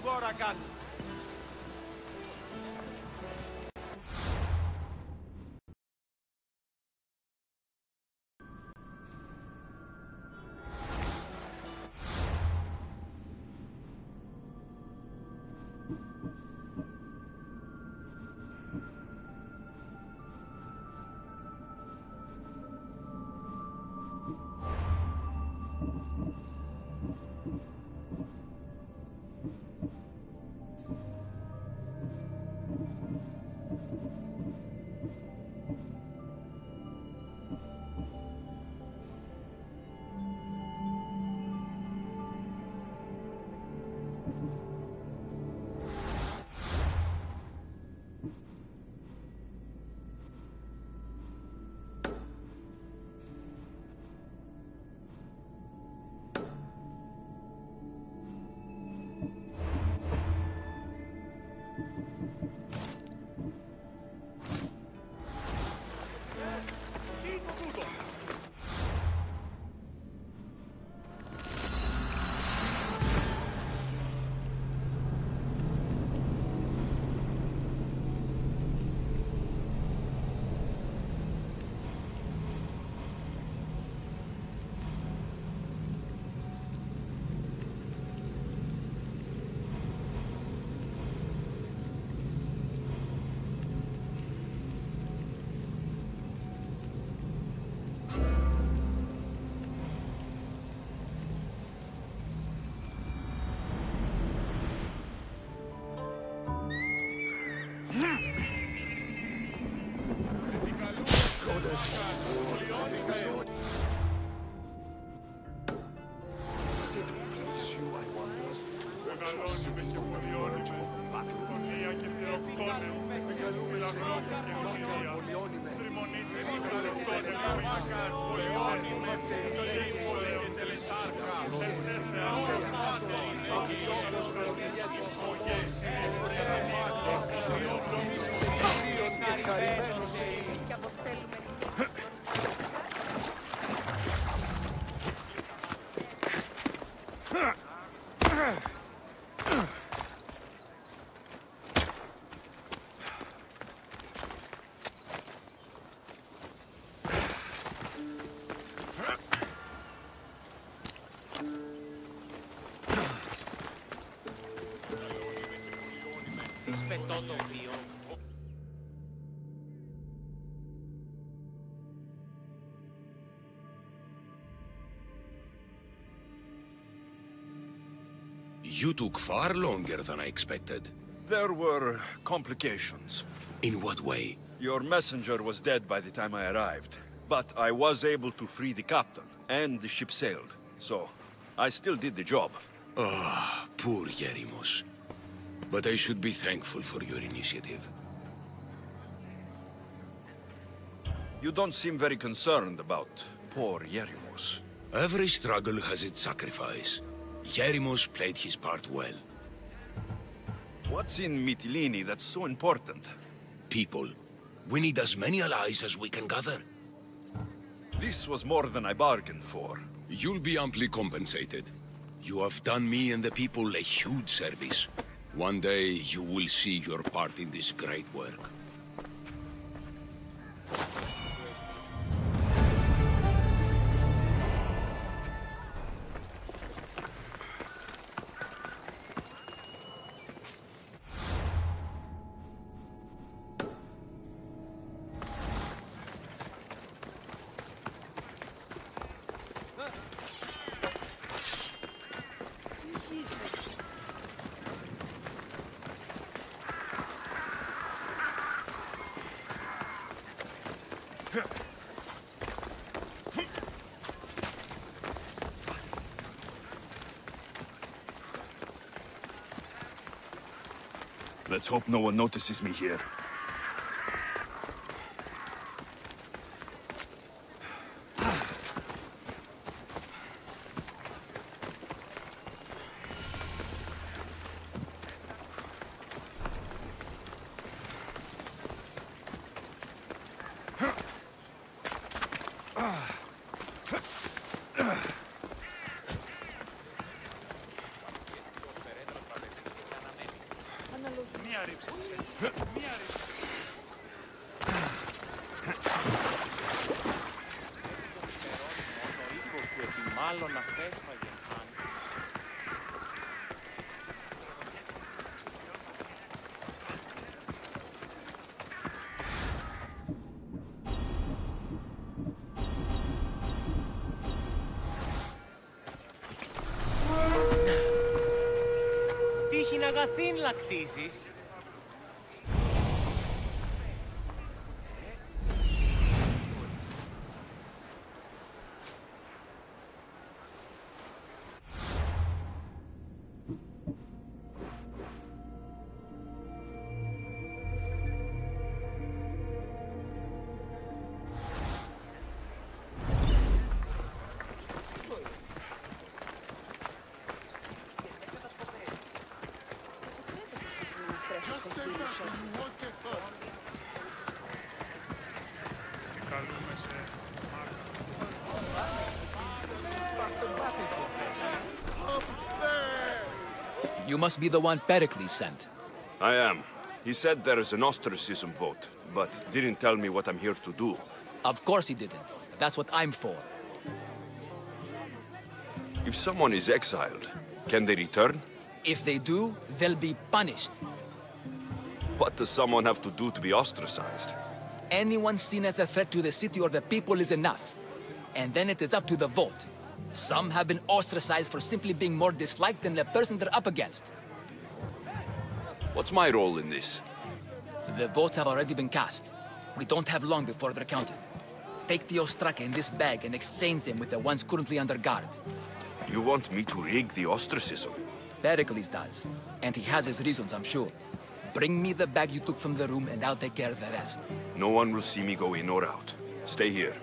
τώρα κάτω. You took far longer than I expected. There were complications. In what way? Your messenger was dead by the time I arrived, but I was able to free the captain, and the ship sailed, so I still did the job. Ah, poor Yerimos. But I should be thankful for your initiative. You don't seem very concerned about poor Yerimos. Every struggle has its sacrifice. Yerimos played his part well. What's in Mytilene that's so important? People. We need as many allies as we can gather. This was more than I bargained for. You'll be amply compensated. You have done me and the people a huge service. One day you will see your part in this great work. Let's hope no one notices me here. Τύχην αγαθήν λακτήσεις. You must be the one Pericles sent. I am. He said there is an ostracism vote, but didn't tell me what I'm here to do. Of course he didn't. That's what I'm for. If someone is exiled, can they return? If they do, they'll be punished. What does someone have to do to be ostracized? Anyone seen as a threat to the city or the people is enough. And then it is up to the vote. Some have been ostracized for simply being more disliked than the person they're up against. What's my role in this? The votes have already been cast. We don't have long before they're counted. Take the ostraka in this bag and exchange them with the ones currently under guard. You want me to rig the ostracism? Pericles does. And he has his reasons, I'm sure. Bring me the bag you took from the room and I'll take care of the rest. No one will see me go in or out. Stay here.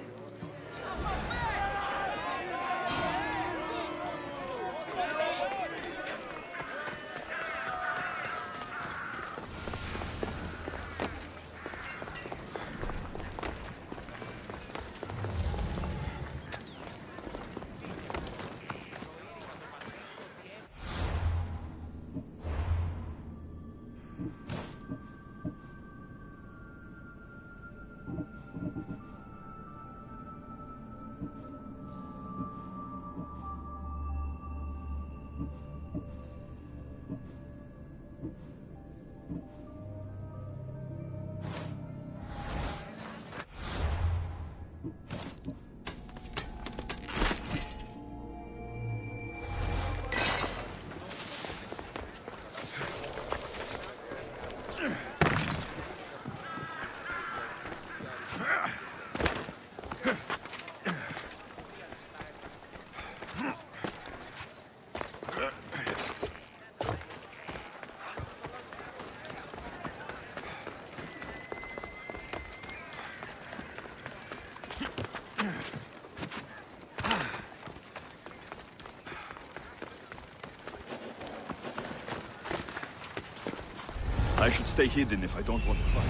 I should stay hidden if I don't want to fight.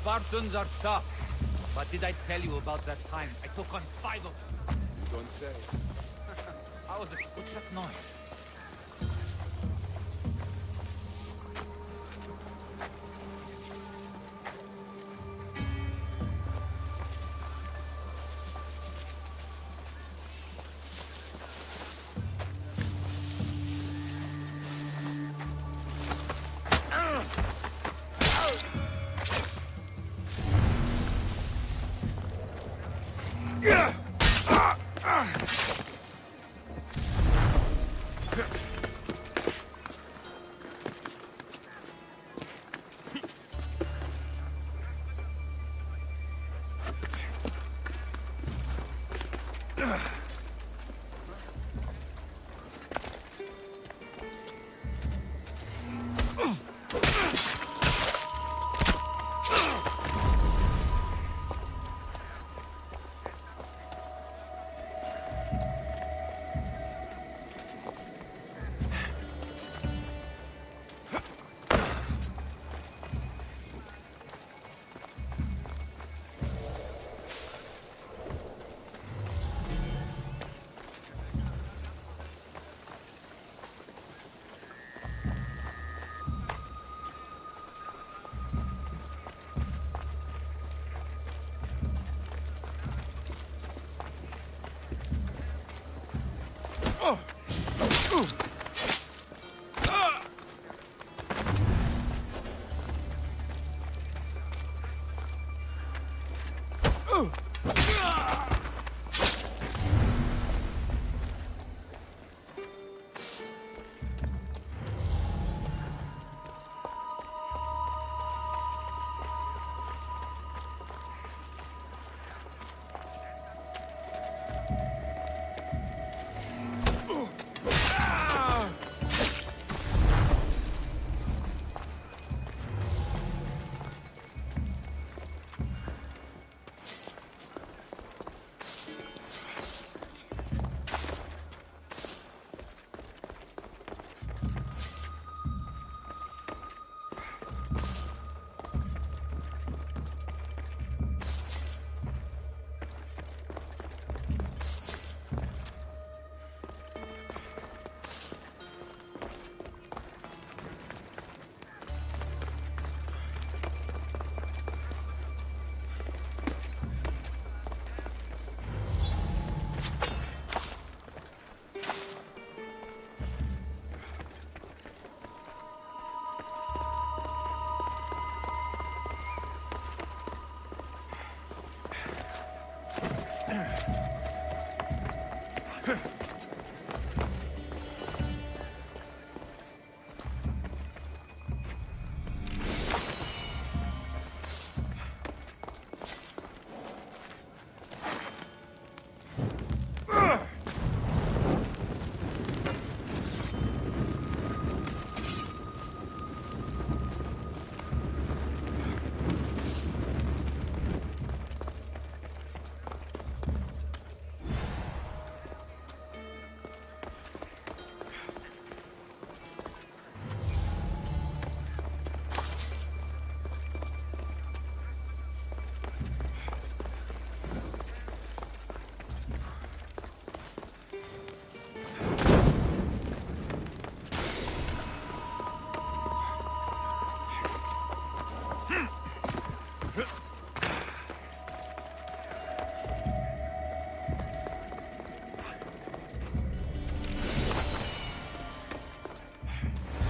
Spartans are tough. But did I tell you about that time I took on 5 of them? You don't say. How was it? What's that noise?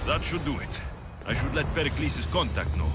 That should do it. I should let Pericles' contact know.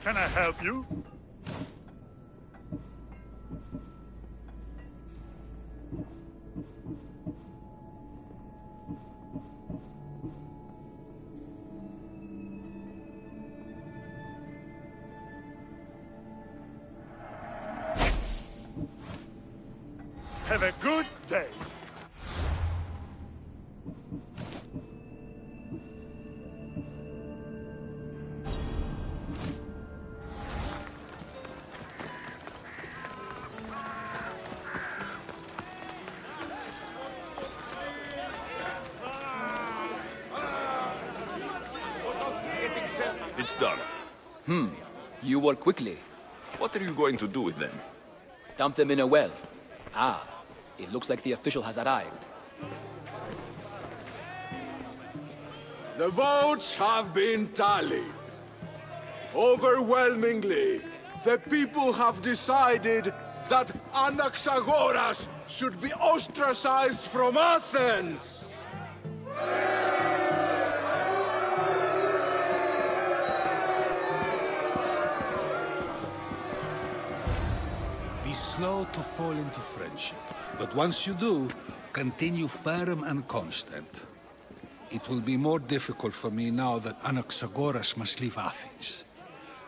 Can I help you? Have a good day. It's done. You work quickly. What are you going to do with them? Dump them in a well. Ah, it looks like the official has arrived. The votes have been tallied. Overwhelmingly, the people have decided that Anaxagoras should be ostracized from Athens! Be slow to fall into friendship, but once you do, continue firm and constant. It will be more difficult for me now that Anaxagoras must leave Athens.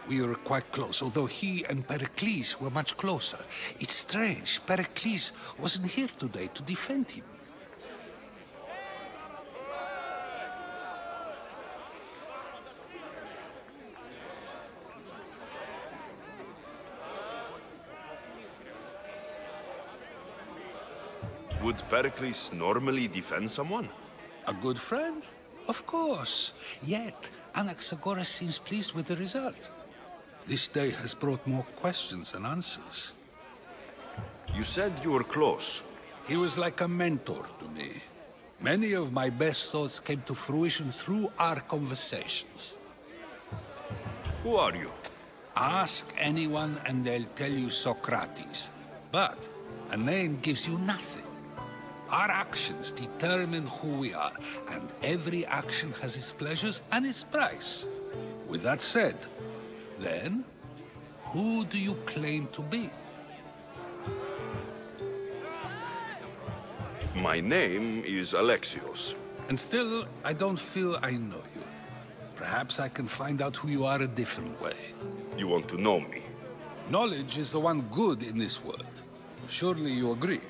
We were quite close, although he and Pericles were much closer. It's strange, Pericles wasn't here today to defend him. Would Pericles normally defend someone? A good friend? Of course. Yet, Anaxagoras seems pleased with the result. This day has brought more questions than answers. You said you were close. He was like a mentor to me. Many of my best thoughts came to fruition through our conversations. Who are you? Ask anyone and they'll tell you Socrates. But a name gives you nothing. Our actions determine who we are, and every action has its pleasures and its price. With that said, then, who do you claim to be? My name is Alexios. And still, I don't feel I know you. Perhaps I can find out who you are a different way. You want to know me? Knowledge is the one good in this world. Surely you agree?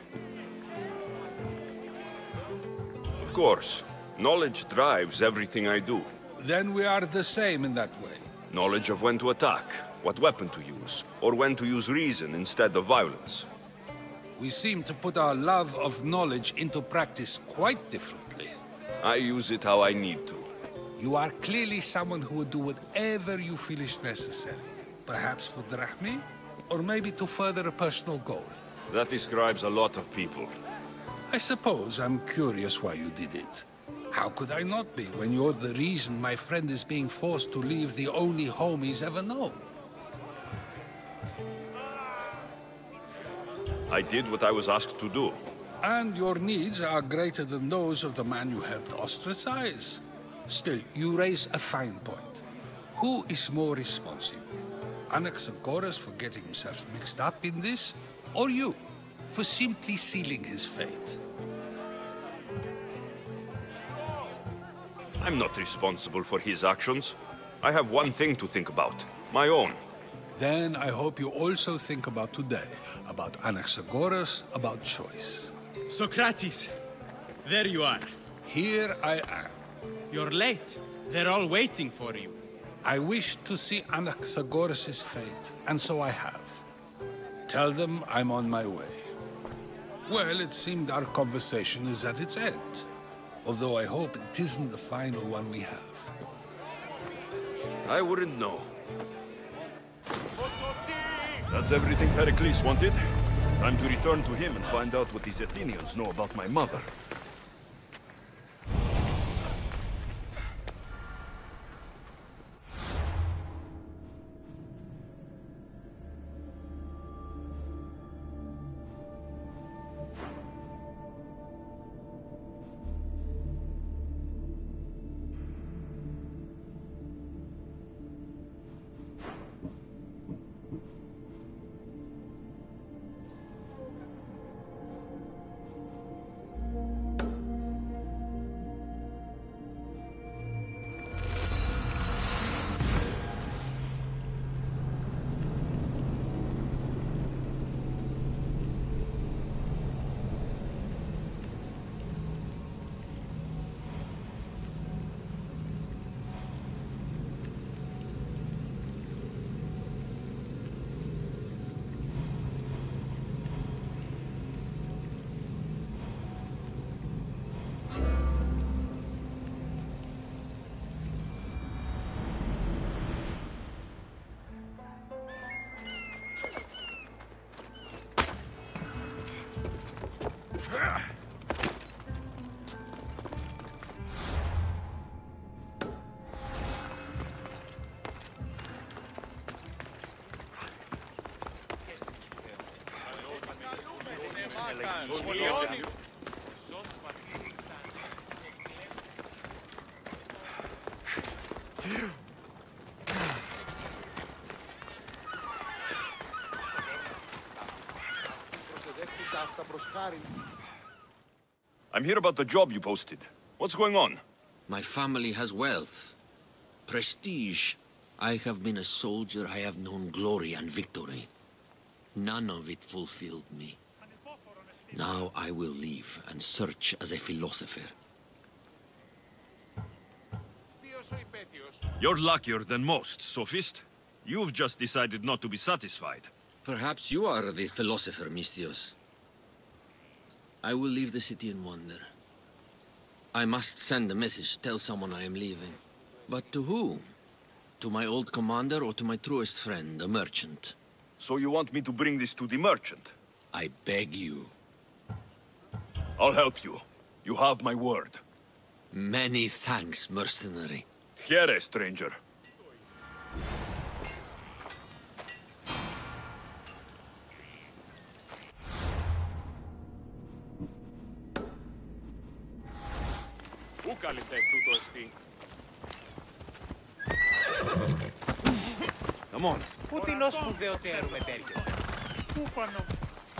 Of course. Knowledge drives everything I do. Then we are the same in that way. Knowledge of when to attack, what weapon to use, or when to use reason instead of violence. We seem to put our love of knowledge into practice quite differently. I use it how I need to. You are clearly someone who would do whatever you feel is necessary. Perhaps for drachmi, or maybe to further a personal goal. That describes a lot of people. I suppose I'm curious why you did it. How could I not be when you're the reason my friend is being forced to leave the only home he's ever known? I did what I was asked to do. And your needs are greater than those of the man you helped ostracize. Still, you raise a fine point. Who is more responsible? Anaxagoras for getting himself mixed up in this, or you, for simply sealing his fate? I'm not responsible for his actions. I have one thing to think about, my own. Then I hope you also think about today, about Anaxagoras, about choice. Socrates, there you are. Here I am. You're late. They're all waiting for you. I wish to see Anaxagoras' fate, and so I have. Tell them I'm on my way. Well, it seemed our conversation is at its end. Although I hope it isn't the final one we have. I wouldn't know. That's everything Pericles wanted. Time to return to him and find out what these Athenians know about my mother. I'm here about the job you posted. What's going on? My family has wealth, prestige. I have been a soldier, I have known glory and victory. None of it fulfilled me. Now I will leave and search as a philosopher. You're luckier than most, Sophist. You've just decided not to be satisfied. Perhaps you are the philosopher, Misthios. I will leave the city and wander. I must send a message, tell someone I am leaving. But to who? To my old commander or to my truest friend, a merchant? So you want me to bring this to the merchant? I beg you. I'll help you. You have my word. Many thanks, mercenary. Here, stranger. Πού καλυφθές τούτο εστί? Come on. Πού την ως σπουδαιοτέρου μετέρχεσαι? Κούπανο.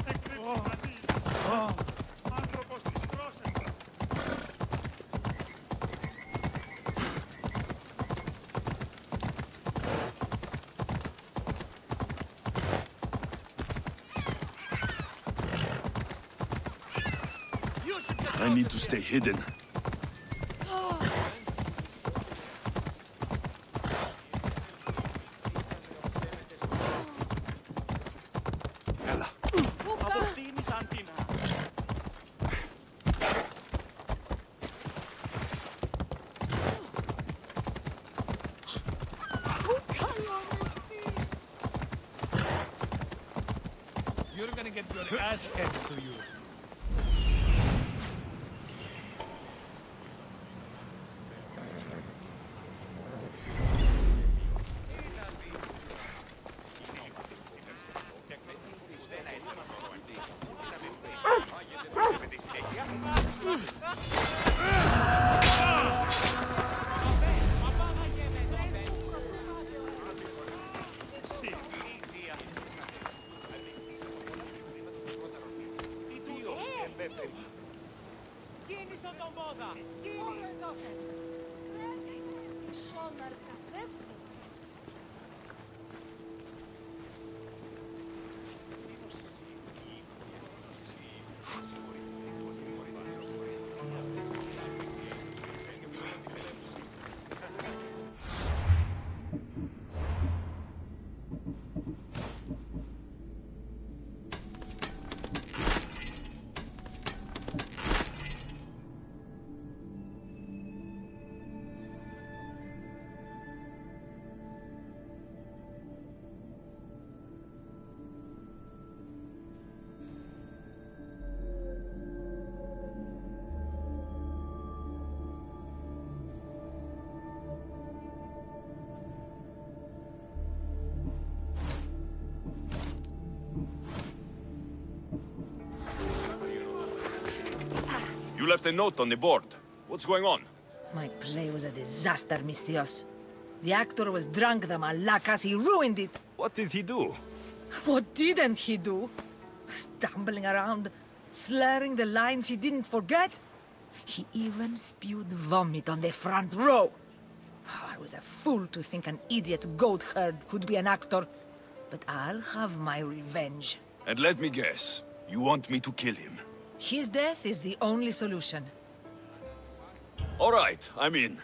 Εκρήπτανη. Άνθρωπος της πρόσεξα. I need to stay hidden. Ella. Αποκτήνεις Αντίνα. You're gonna get your ass handed to you. Κίνησον τον πόδα! Σόναρ καθέφτω. You left a note on the board. What's going on? My play was a disaster, Misthios. The actor was drunk, the malakas, he ruined it. What did he do? What didn't he do? Stumbling around, slurring the lines he didn't forget. He even spewed vomit on the front row. I was a fool to think an idiot goat herd could be an actor. But I'll have my revenge. And let me guess, you want me to kill him? His death is the only solution. All right, I'm in.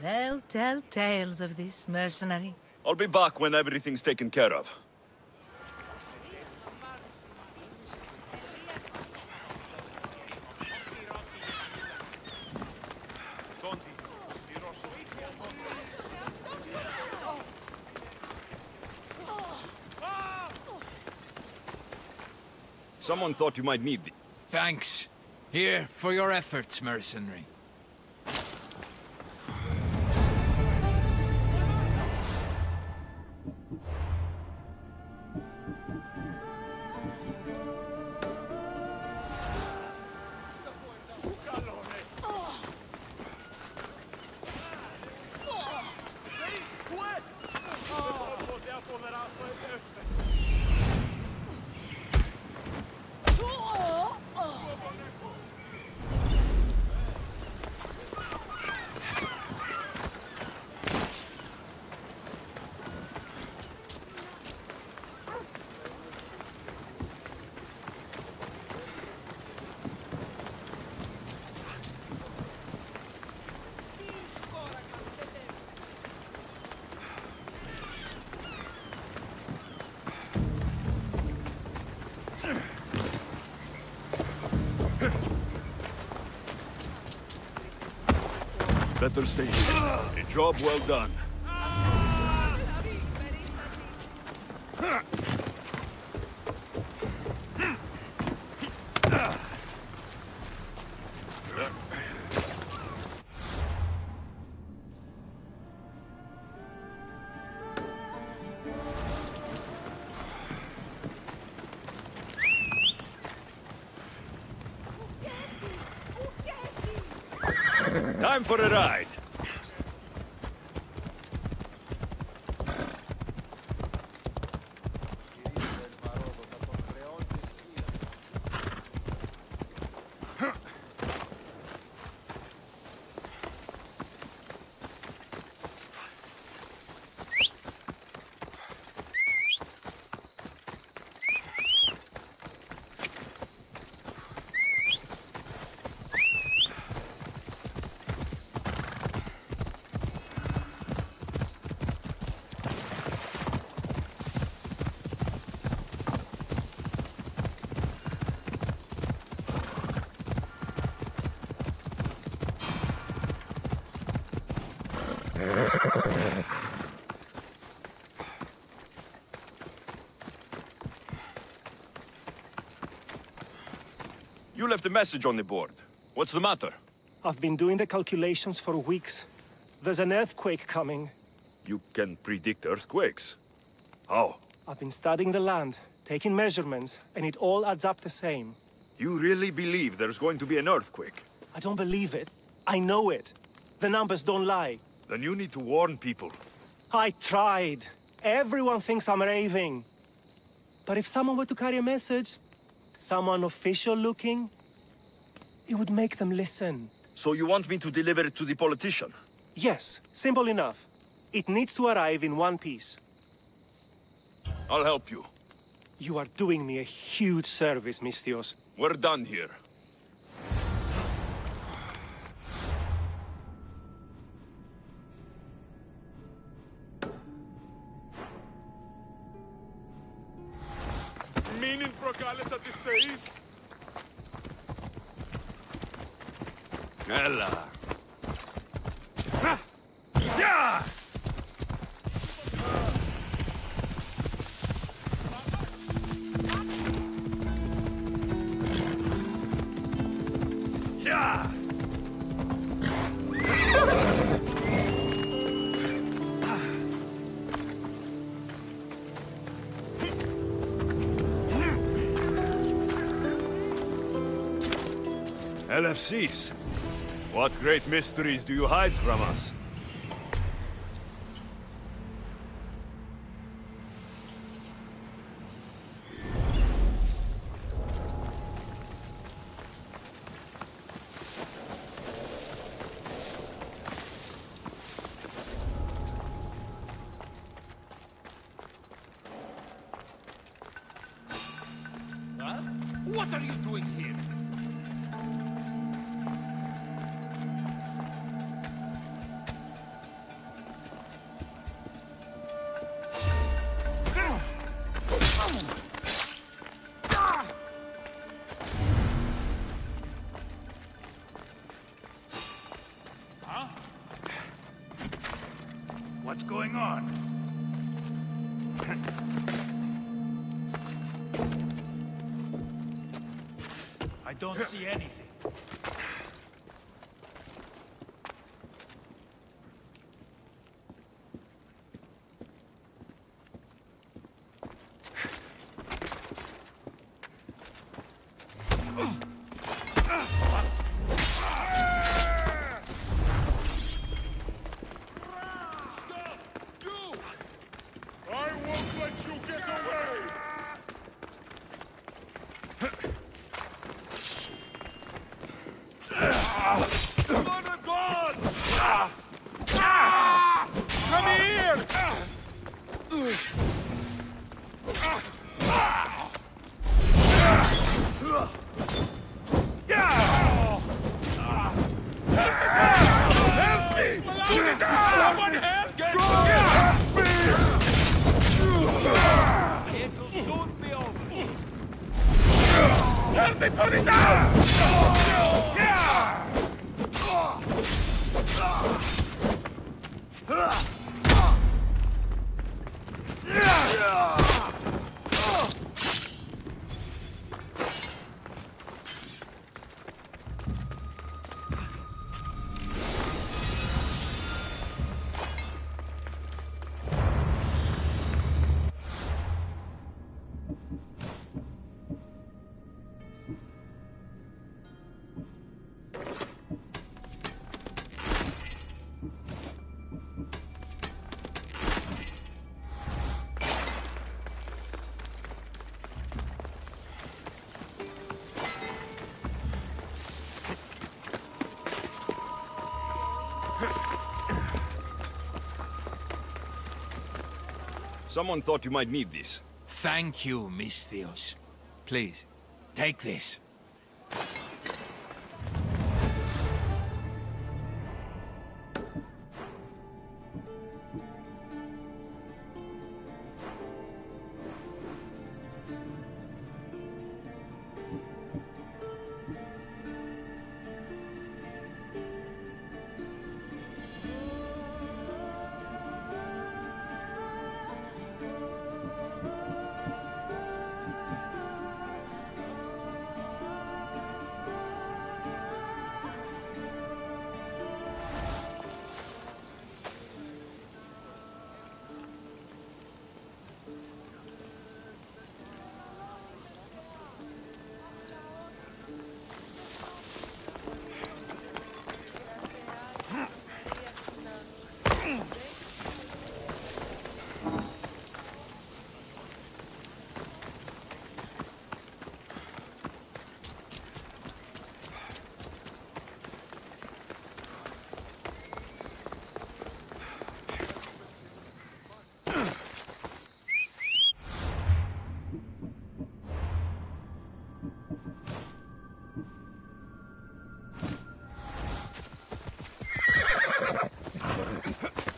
They'll tell tales of this mercenary. I'll be back when everything's taken care of. Someone thought you might need the... Thanks. Here, for your efforts, mercenary. Better stay here. A job well done. Time for a ride. You left a message on the board. What's the matter? I've been doing the calculations for weeks. There's an earthquake coming. You can predict earthquakes. How? I've been studying the land, taking measurements, and it all adds up the same. You really believe there's going to be an earthquake? I don't believe it. I know it. The numbers don't lie. Then you need to warn people. I tried. Everyone thinks I'm raving. But if someone were to carry a message, someone official looking, it would make them listen. So you want me to deliver it to the politician? Yes, simple enough. It needs to arrive in one piece. I'll help you. You are doing me a huge service, Misthios. We're done here. Μην προκάλεσα τις θεείς. Έλα. Γεια! Γεια! LFCs. What great mysteries do you hide from us? Huh? What are you doing here? Huh? What's going on? I don't see anything. I won't let Help me put it down! Someone thought you might need this. Thank you, Misthios. Please, take this.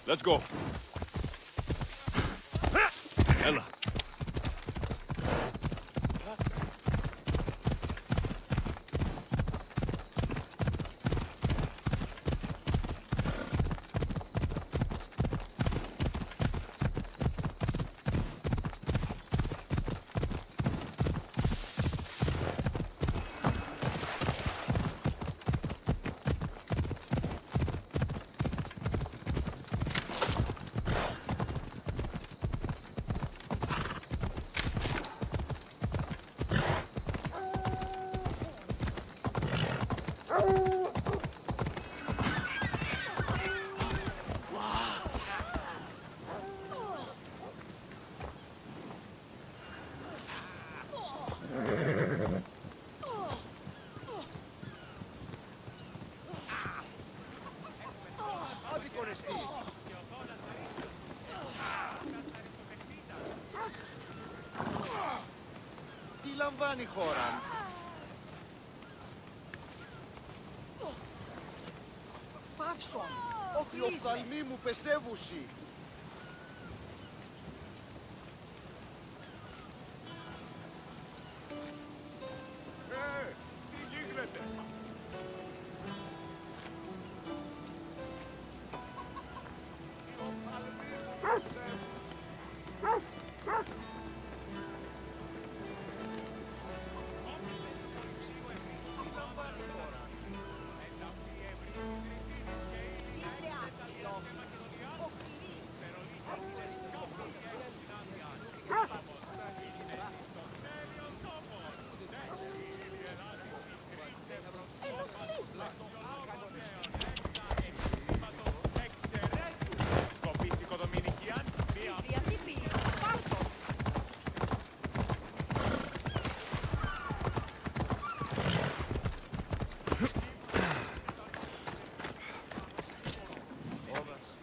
Let's go. Ella. Τι λαμβάνει η χώρα? Παύσον! Όχι, ο οφθαλμοί μου πεσέβουσι! Τι γίνεται?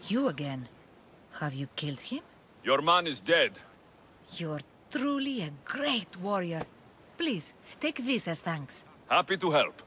You again. Have you killed him? Your man is dead. You're truly a great warrior. Please, take this as thanks. Happy to help.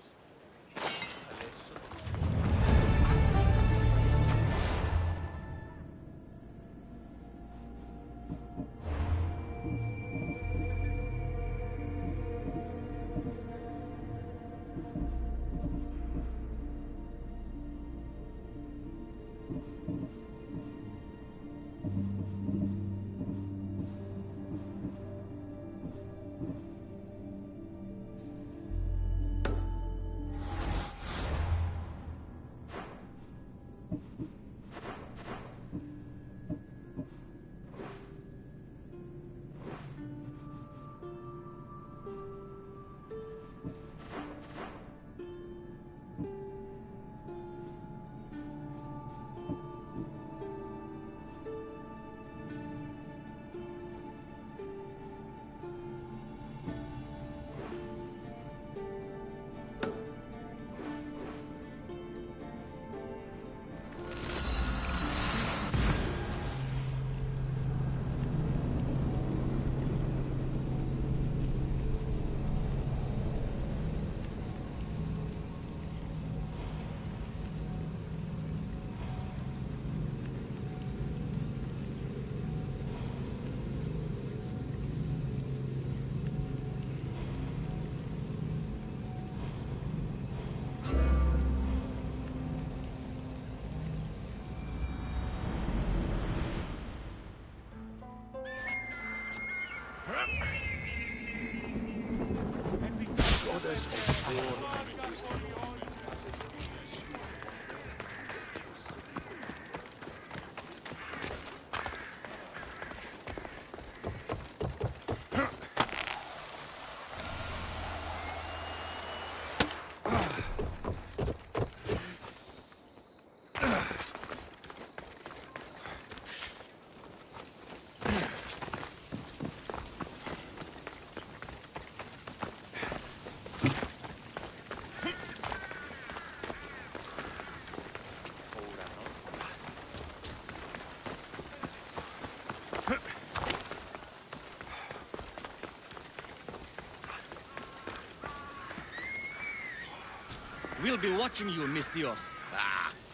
We'll be watching you, Misthios.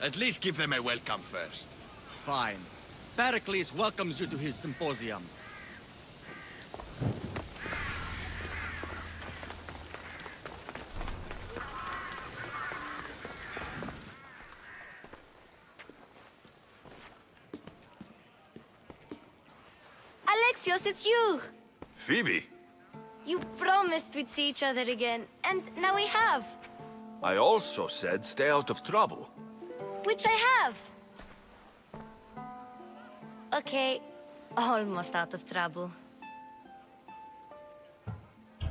At least give them a welcome first. Fine. Pericles welcomes you to his symposium. Alexios, it's you! Phoebe? You promised we'd see each other again, and now we have. I also said stay out of trouble. Which I have. Okay, almost out of trouble.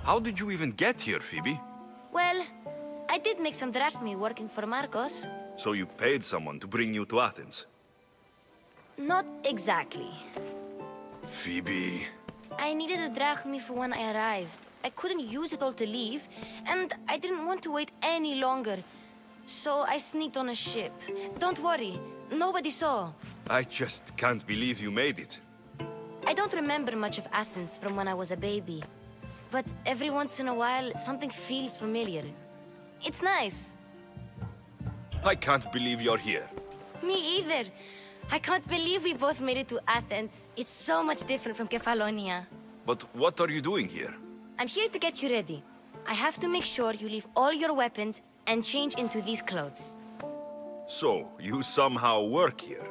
How did you even get here, Phoebe? Well, I did make some drachmi working for Marcos. So you paid someone to bring you to Athens? Not exactly. Phoebe... I needed a drachmi for when I arrived. I couldn't use it all to leave, and I didn't want to wait any longer. So I sneaked on a ship. Don't worry, nobody saw. I just can't believe you made it. I don't remember much of Athens from when I was a baby. But every once in a while, something feels familiar. It's nice. I can't believe you're here. Me either. I can't believe we both made it to Athens. It's so much different from Kefalonia. But what are you doing here? I'm here to get you ready. I have to make sure you leave all your weapons and change into these clothes. So, you somehow work here?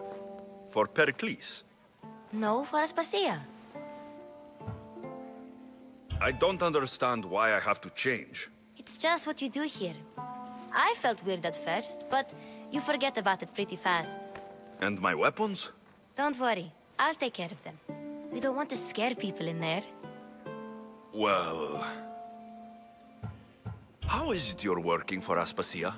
For Pericles? No, for Aspasia. I don't understand why I have to change. It's just what you do here. I felt weird at first, but you forget about it pretty fast. And my weapons? Don't worry, I'll take care of them. We don't want to scare people in there. Well... How is it you're working for Aspasia?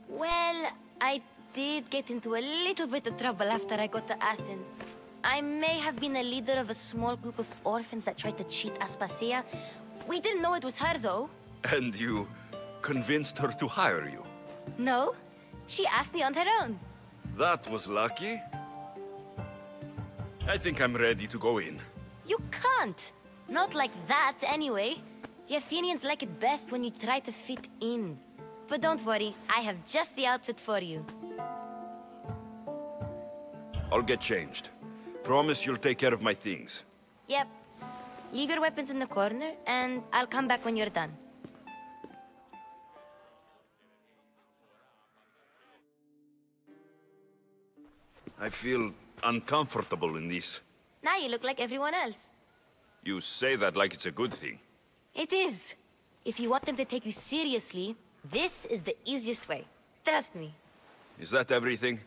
Well, I did get into a little bit of trouble after I got to Athens. I may have been a leader of a small group of orphans that tried to cheat Aspasia. We didn't know it was her, though. And you convinced her to hire you? No, she asked me on her own. That was lucky. I think I'm ready to go in. You can't. Not like that, anyway. The Athenians like it best when you try to fit in. But don't worry, I have just the outfit for you. I'll get changed. Promise you'll take care of my things. Yep. Leave your weapons in the corner, and I'll come back when you're done. I feel uncomfortable in this. Now you look like everyone else. You say that like it's a good thing. It is. If you want them to take you seriously, this is the easiest way. Trust me. Is that everything?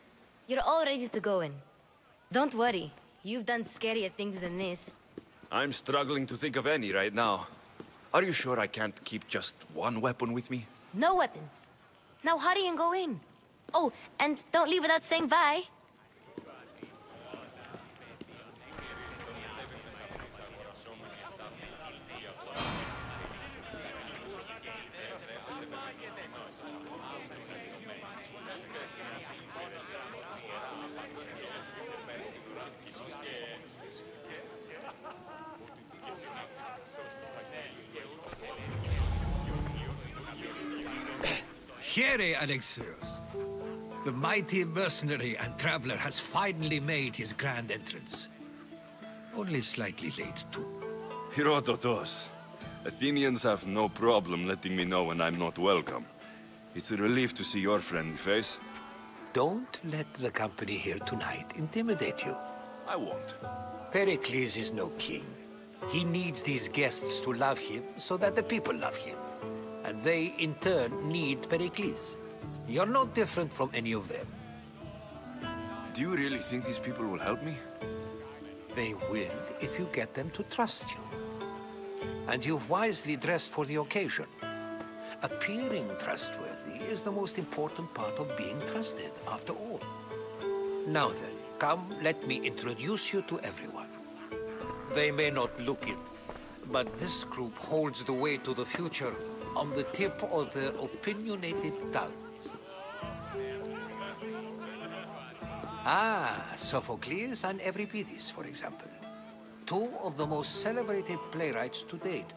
You're all ready to go in. Don't worry. You've done scarier things than this. I'm struggling to think of any right now. Are you sure I can't keep just one weapon with me? No weapons. Now hurry and go in. Oh, and don't leave without saying bye. Here, Alexios. The mighty mercenary and traveler has finally made his grand entrance. Only slightly late, too. Herodotos. Athenians have no problem letting me know when I'm not welcome. It's a relief to see your friendly face. Don't let the company here tonight intimidate you. I won't. Pericles is no king. He needs these guests to love him so that the people love him. And they, in turn, need Pericles. You're no different from any of them. Do you really think these people will help me? They will if you get them to trust you. And you've wisely dressed for the occasion. Appearing trustworthy is the most important part of being trusted, after all. Now then, come, let me introduce you to everyone. They may not look it, but this group holds the way to the future on the tip of their opinionated tongues. Ah, Sophocles and Euripides, for example. Two of the most celebrated playwrights to date.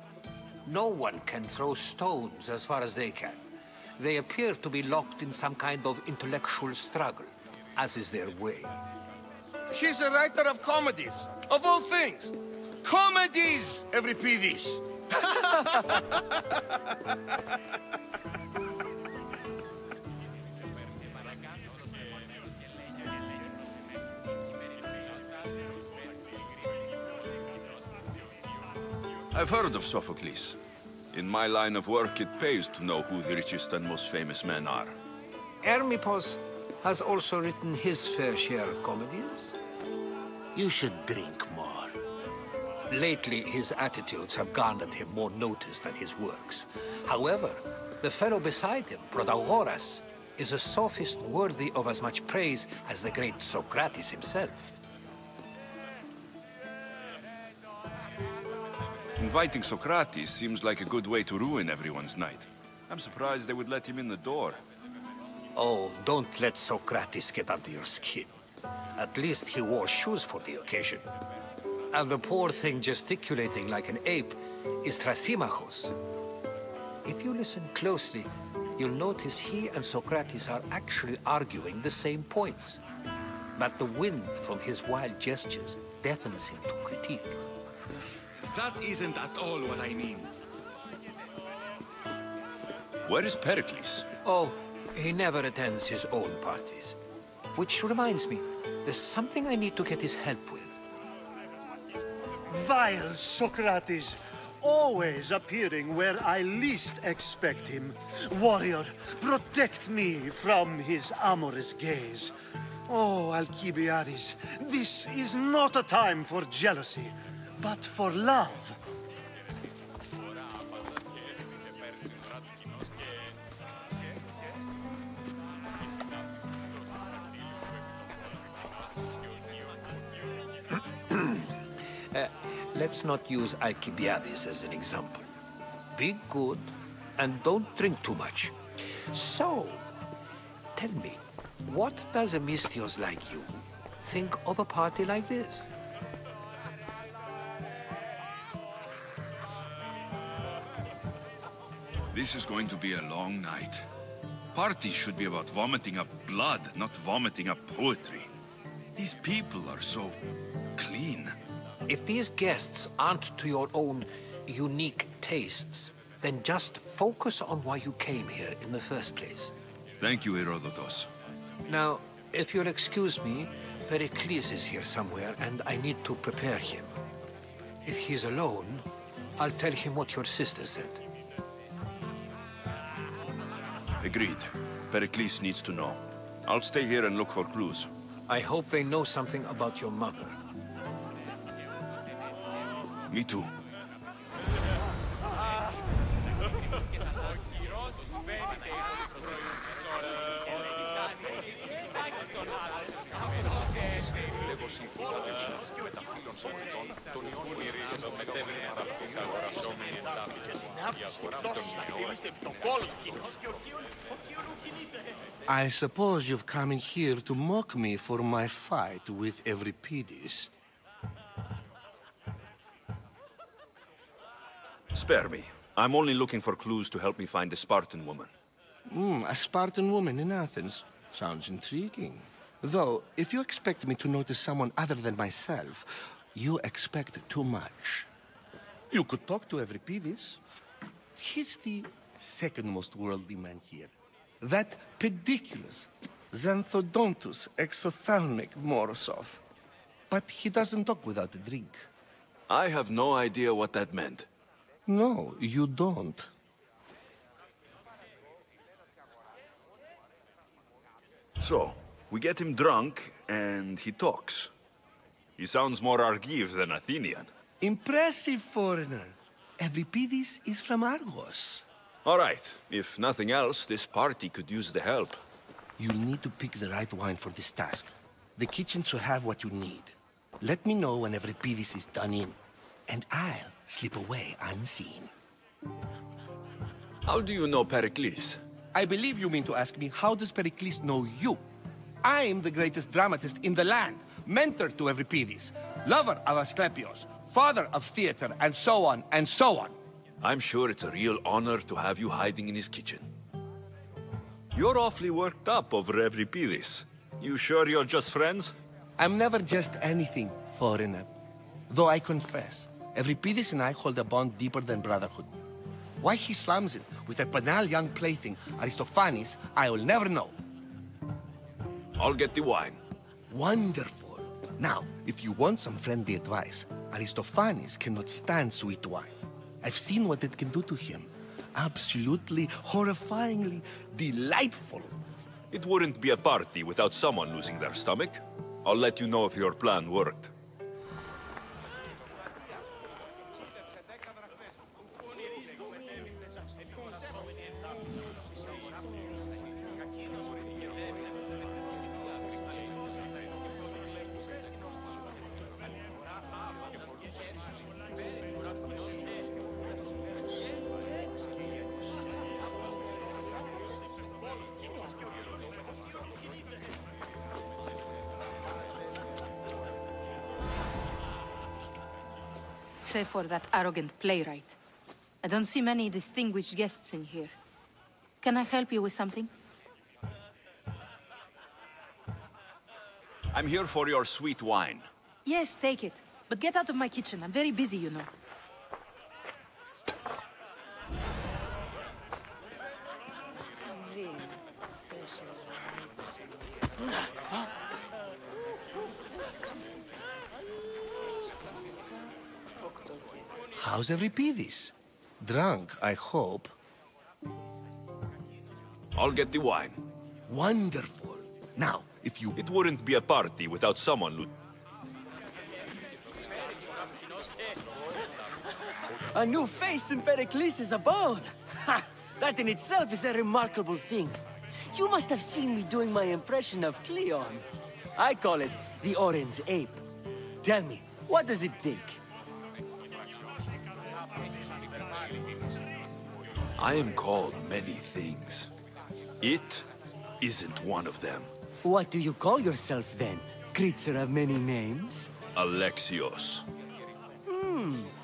No one can throw stones as far as they can. They appear to be locked in some kind of intellectual struggle, as is their way. He's a writer of comedies, of all things. Comedies, Euripides. I've heard of Sophocles. In my line of work, it pays to know who the richest and most famous men are. Hermippos has also written his fair share of comedies. You should drink more. Lately, his attitudes have garnered him more notice than his works. However, the fellow beside him, Protagoras, is a sophist worthy of as much praise as the great Socrates himself. Inviting Socrates seems like a good way to ruin everyone's night. I'm surprised they would let him in the door. Oh, don't let Socrates get under your skin. At least he wore shoes for the occasion. And the poor thing gesticulating like an ape is Thrasymachos. If you listen closely, you'll notice he and Socrates are actually arguing the same points. But the wind from his wild gestures deafens him to critique. That isn't at all what I mean. Where is Pericles? Oh, he never attends his own parties. Which reminds me, there's something I need to get his help with. Vile Socrates, always appearing where I least expect him. Warrior, protect me from his amorous gaze. Oh, Alcibiades, this is not a time for jealousy, but for love. Let's not use Alcibiades as an example. Be good, and don't drink too much. So, tell me, what does a Misthios like you think of a party like this? This is going to be a long night. Parties should be about vomiting up blood, not vomiting up poetry. These people are so clean. If these guests aren't to your own unique tastes, then just focus on why you came here in the first place. Thank you, Herodotus. Now, if you'll excuse me, Pericles is here somewhere, and I need to prepare him. If he's alone, I'll tell him what your sister said. Agreed. Pericles needs to know. I'll stay here and look for clues. I hope they know something about your mother. Me too. I suppose you've come in here to mock me for my fight with Euripides. Spare me. I'm only looking for clues to help me find a Spartan woman. A Spartan woman in Athens. Sounds intriguing. Though, if you expect me to notice someone other than myself, you expect too much. You could talk to Euripides. He's the second most worldly man here. That pediculous, xanthodontus exophthalmic Morosov. But he doesn't talk without a drink. I have no idea what that meant. No, you don't. So, we get him drunk, and he talks. He sounds more Argive than Athenian. Impressive, foreigner. Euripides is from Argos. All right. If nothing else, this party could use the help. You'll need to pick the right wine for this task. The kitchen should have what you need. Let me know when Euripides is done in, and I'll slip away unseen. How do you know Pericles? I believe you mean to ask me, how does Pericles know you? I'm the greatest dramatist in the land, mentor to Euripides, lover of Asclepios, father of theater, and so on, and so on. I'm sure it's a real honor to have you hiding in his kitchen. You're awfully worked up over Euripides. You sure you're just friends? I'm never just anything, foreigner. Though I confess, Euripides and I hold a bond deeper than brotherhood. Why he slams it with a banal young plaything, Aristophanes, I will never know. I'll get the wine. Wonderful. Now, if you want some friendly advice, Aristophanes cannot stand sweet wine. I've seen what it can do to him. Absolutely, horrifyingly delightful. It wouldn't be a party without someone losing their stomach. I'll let you know if your plan worked. Save for that arrogant playwright. I don't see many distinguished guests in here. Can I help you with something? I'm here for your sweet wine. Yes, take it. But get out of my kitchen. I'm very busy, you know. How's Euripides? Drunk, I hope. I'll get the wine. Wonderful. Now, if you... It wouldn't be a party without someone A new face in Pericles' abode! Ha! That in itself is a remarkable thing. You must have seen me doing my impression of Cleon. I call it the Orange Ape. Tell me, what does it think? I am called many things. It isn't one of them. What do you call yourself then? Creature of many names? Alexios.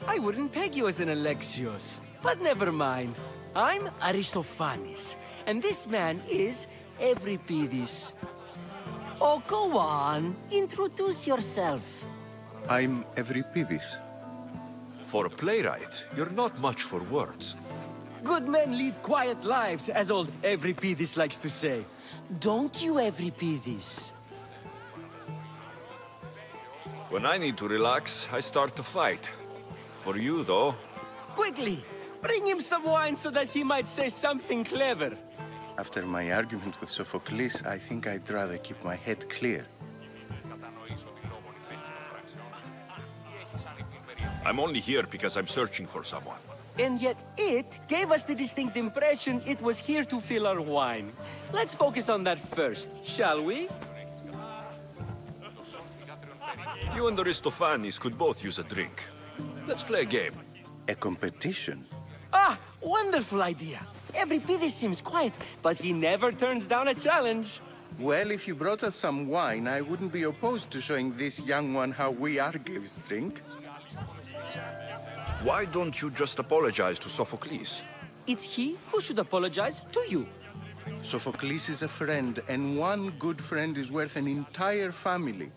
I wouldn't peg you as an Alexios. But never mind. I'm Aristophanes, and this man is Euripides. Oh, go on. Introduce yourself. I'm Euripides. For a playwright, you're not much for words. Good men lead quiet lives, as old Euripides likes to say. Don't you, Euripides? When I need to relax, I start to fight. For you, though... Quickly! Bring him some wine so that he might say something clever. After my argument with Sophocles, I think I'd rather keep my head clear. I'm only here because I'm searching for someone. And yet it gave us the distinct impression it was here to fill our wine. Let's focus on that first, shall we? You and Aristophanes could both use a drink. Let's play a game. A competition? Ah, wonderful idea. Euripides seems quiet, but he never turns down a challenge. Well, if you brought us some wine, I wouldn't be opposed to showing this young one how we Argives drink. Why don't you just apologize to Sophocles? It's he who should apologize to you. Sophocles is a friend, and one good friend is worth an entire family.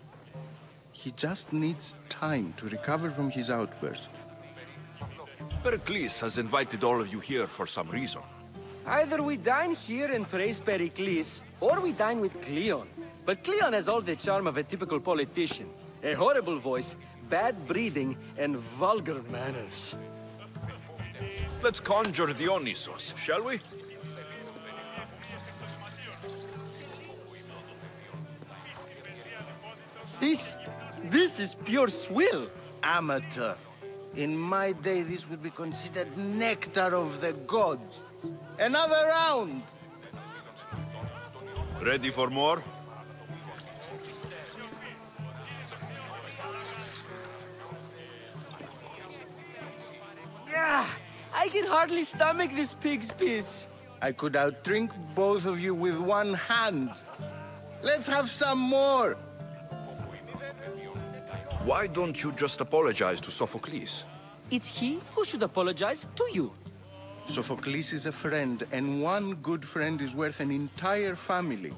He just needs time to recover from his outburst. Pericles has invited all of you here for some reason. Either we dine here and praise Pericles, or we dine with Cleon. But Cleon has all the charm of a typical politician. A horrible voice, bad breeding, and vulgar manners. Let's conjure Dionysos, shall we? This is pure swill. Amateur. In my day, this would be considered nectar of the gods. Another round! Ready for more? I can hardly stomach this pig's piss. I could outdrink both of you with one hand. Let's have some more! Why don't you just apologize to Sophocles? It's he who should apologize to you. Sophocles is a friend, and one good friend is worth an entire family.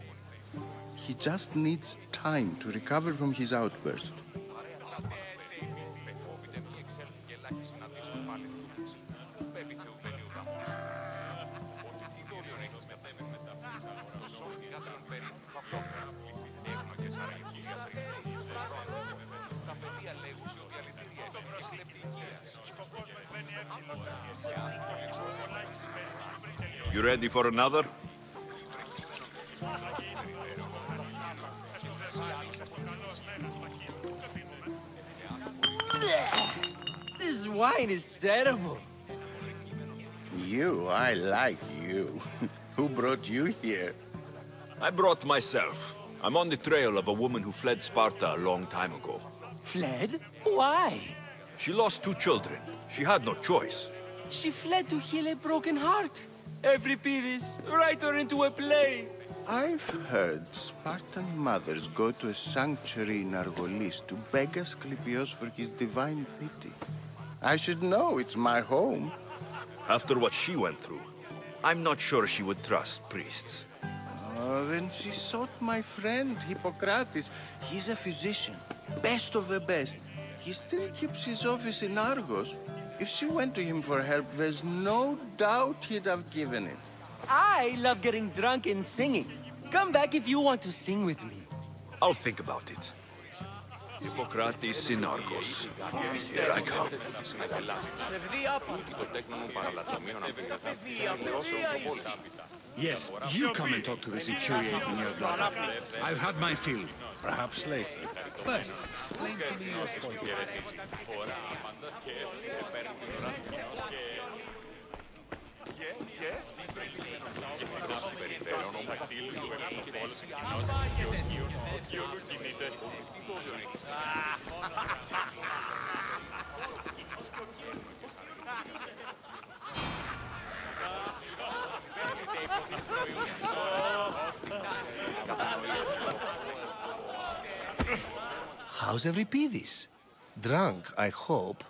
He just needs time to recover from his outburst. You ready for another? This wine is terrible. You, I like you. Who brought you here? I brought myself. I'm on the trail of a woman who fled Sparta a long time ago. Fled? Why? She lost 2 children. She had no choice. She fled to heal a broken heart. Euripides, write her into a play. I've heard Spartan mothers go to a sanctuary in Argolis to beg Asclepios for his divine pity. I should know, it's my home. After what she went through, I'm not sure she would trust priests. Oh, then she sought my friend, Hippocrates. He's a physician, best of the best. He still keeps his office in Argos. If she went to him for help, there's no doubt he'd have given it. I love getting drunk and singing. Come back if you want to sing with me. I'll think about it. Hippocrates in Argos. Here I come. Yes, you come and talk to this infuriating young blood. I've had my fill. Perhaps later. First, explain to me your point of view. How's Euripides? Drunk, I hope.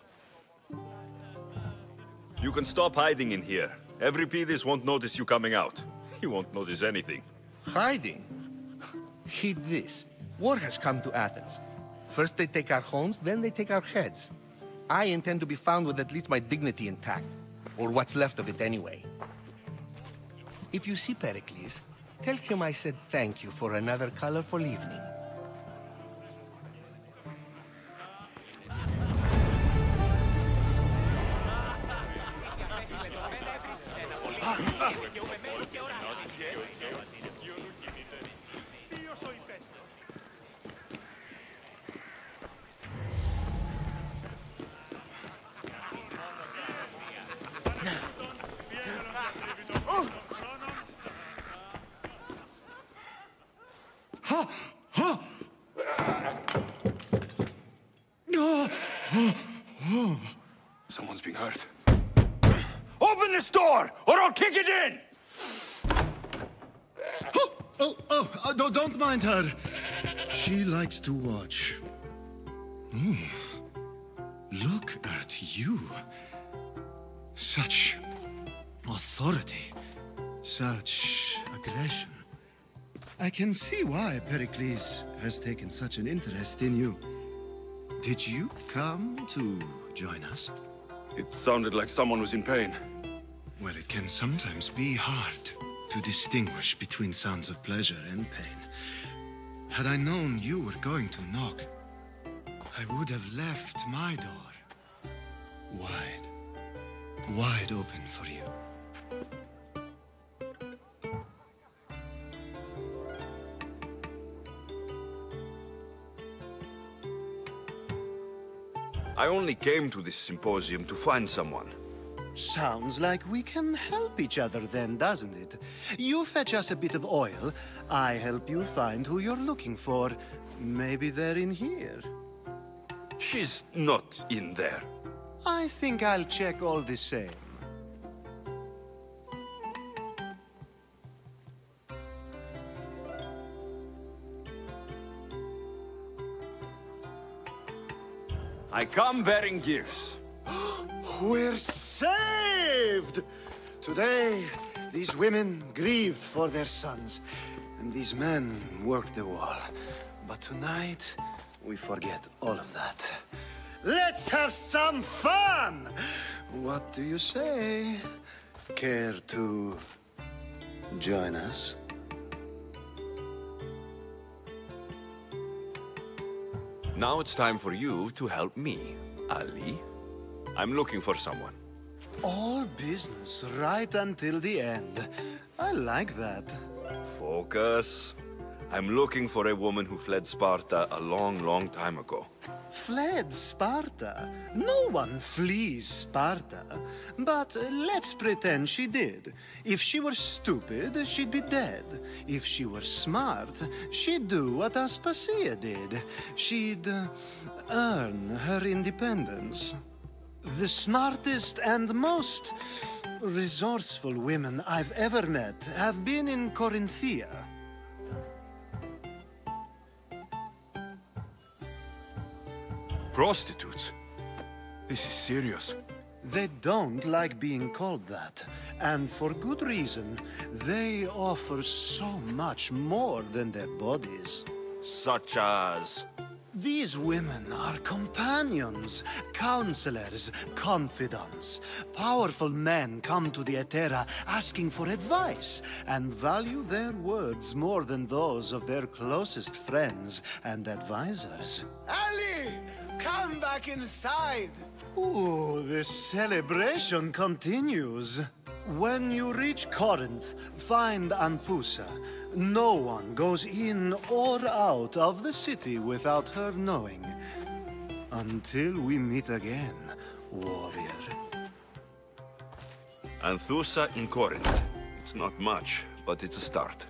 You can stop hiding in here. Every Pedis won't notice you coming out. He won't notice anything. Hiding? Heed this. War has come to Athens. First they take our homes, then they take our heads. I intend to be found with at least my dignity intact. Or what's left of it anyway. If you see Pericles, tell him I said thank you for another colorful evening. Someone's being hurt. Open this door, or I'll kick it in! No, don't mind her. She likes to watch. Look at you. Such authority. Such aggression. I can see why Pericles has taken such an interest in you. Did you come to join us? It sounded like someone was in pain. Well, it can sometimes be hard to distinguish between sounds of pleasure and pain. Had I known you were going to knock, I would have left my door wide open for you. I only came to this symposium to find someone. Sounds like we can help each other then, doesn't it? You fetch us a bit of oil, I help you find who you're looking for. Maybe they're in here. She's not in there. I think I'll check all the same. I come bearing gifts. We're saved! Today, these women grieved for their sons, and these men worked the wall. But tonight, we forget all of that. Let's have some fun! What do you say? Care to join us? Now it's time for you to help me, Ali. I'm looking for someone. All business right until the end. I like that. Focus. I'm looking for a woman who fled Sparta a long, long time ago. Fled Sparta? No one flees Sparta. But let's pretend she did. If she were stupid, she'd be dead. If she were smart, she'd do what Aspasia did. She'd earn her independence. The smartest and most resourceful women I've ever met have been in Corinthia. Prostitutes? This is serious. They don't like being called that, and for good reason. They offer so much more than their bodies. Such as? These women are companions, counselors, confidants. Powerful men come to the Etera asking for advice and value their words more than those of their closest friends and advisors. Ali! Come back inside! Ooh, the celebration continues. When you reach Corinth, find Anthusa. No one goes in or out of the city without her knowing. Until we meet again, warrior. Anthusa in Corinth. It's not much, but it's a start.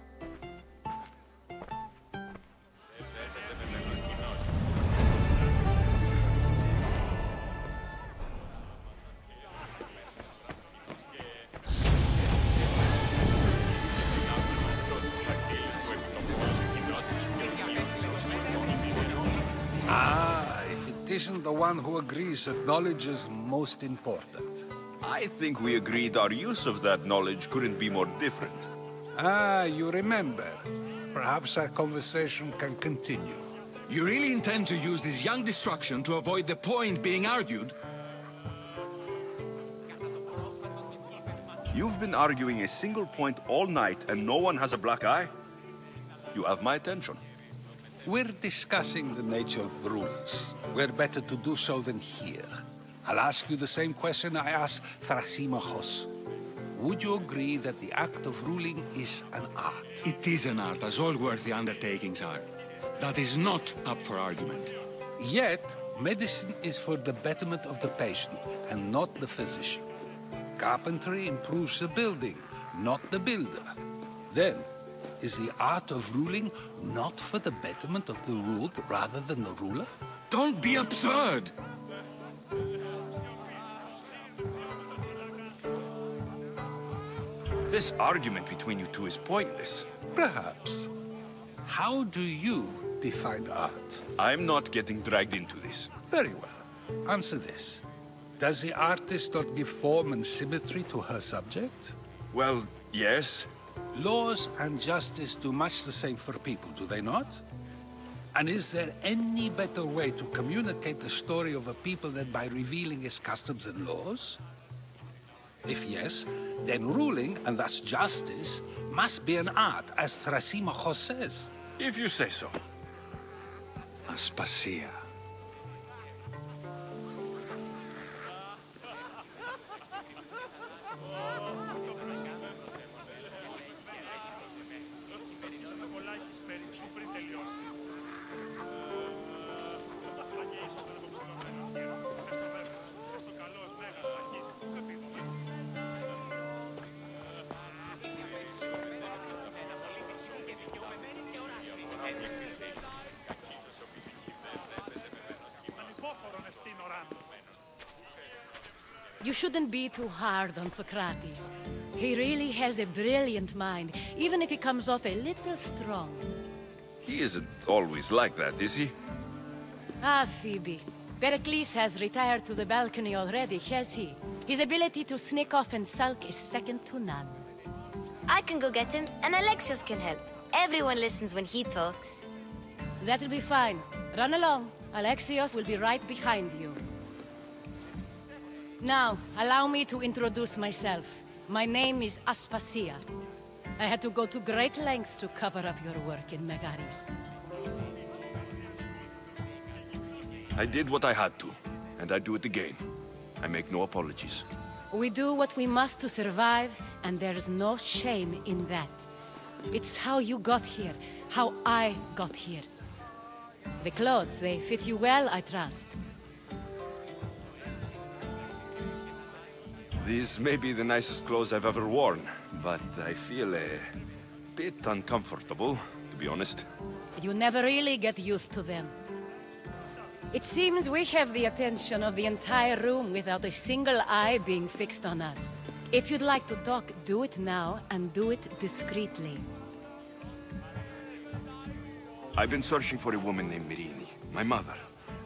If it isn't the one who agrees that knowledge is most important. I think we agreed our use of that knowledge couldn't be more different. Ah, you remember. Perhaps our conversation can continue. You really intend to use this young destruction to avoid the point being argued? You've been arguing a single point all night and no one has a black eye? You have my attention. We're discussing the nature of rulings. Where better to do so than here? I'll ask you the same question I asked Thrasymachos. Would you agree that the act of ruling is an art? It is an art, as all worthy undertakings are. That is not up for argument. Yet, medicine is for the betterment of the patient, and not the physician. Carpentry improves the building, not the builder. Then, is the art of ruling not for the betterment of the ruled rather than the ruler? Don't be absurd! This argument between you two is pointless. Perhaps. How do you define art? I'm not getting dragged into this. Very well. Answer this. Does the artist not give form and symmetry to her subject? Well, yes. Laws and justice do much the same for people, do they not? And is there any better way to communicate the story of a people than by revealing its customs and laws? If yes, then ruling, and thus justice, must be an art, as Thrasymachos says. If you say so. Aspasia. You shouldn't be too hard on Socrates. He really has a brilliant mind, even if he comes off a little strong. He isn't always like that, is he? Ah, Phoebe. Pericles has retired to the balcony already, has he? His ability to sneak off and sulk is second to none. I can go get him, and Alexios can help. Everyone listens when he talks. That'll be fine. Run along. Alexios will be right behind you. Now, allow me to introduce myself. My name is Aspasia. I had to go to great lengths to cover up your work in Megaris. I did what I had to, and I do it again. I make no apologies. We do what we must to survive, and there's no shame in that. It's how you got here, how I got here. The clothes, they fit you well, I trust. These may be the nicest clothes I've ever worn, but I feel a bit uncomfortable, to be honest. You never really get used to them. It seems we have the attention of the entire room without a single eye being fixed on us. If you'd like to talk, do it now, and do it discreetly. I've been searching for a woman named Myrine, my mother.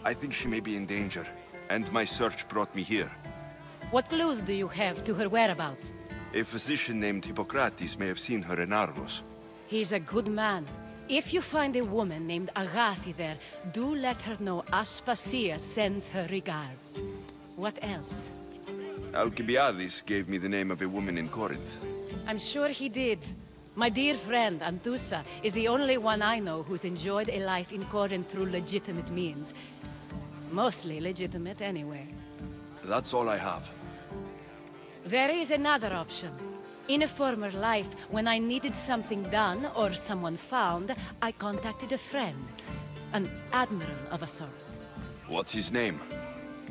I think she may be in danger, and my search brought me here. What clues do you have to her whereabouts? A physician named Hippocrates may have seen her in Argos. He's a good man. If you find a woman named Agathi there, do let her know Aspasia sends her regards. What else? Alcibiades gave me the name of a woman in Corinth. I'm sure he did. My dear friend, Anthusa, is the only one I know who's enjoyed a life in Corinth through legitimate means. Mostly legitimate anyway. That's all I have. There is another option. In a former life, when I needed something done or someone found, I contacted a friend. An admiral of a sort. What's his name?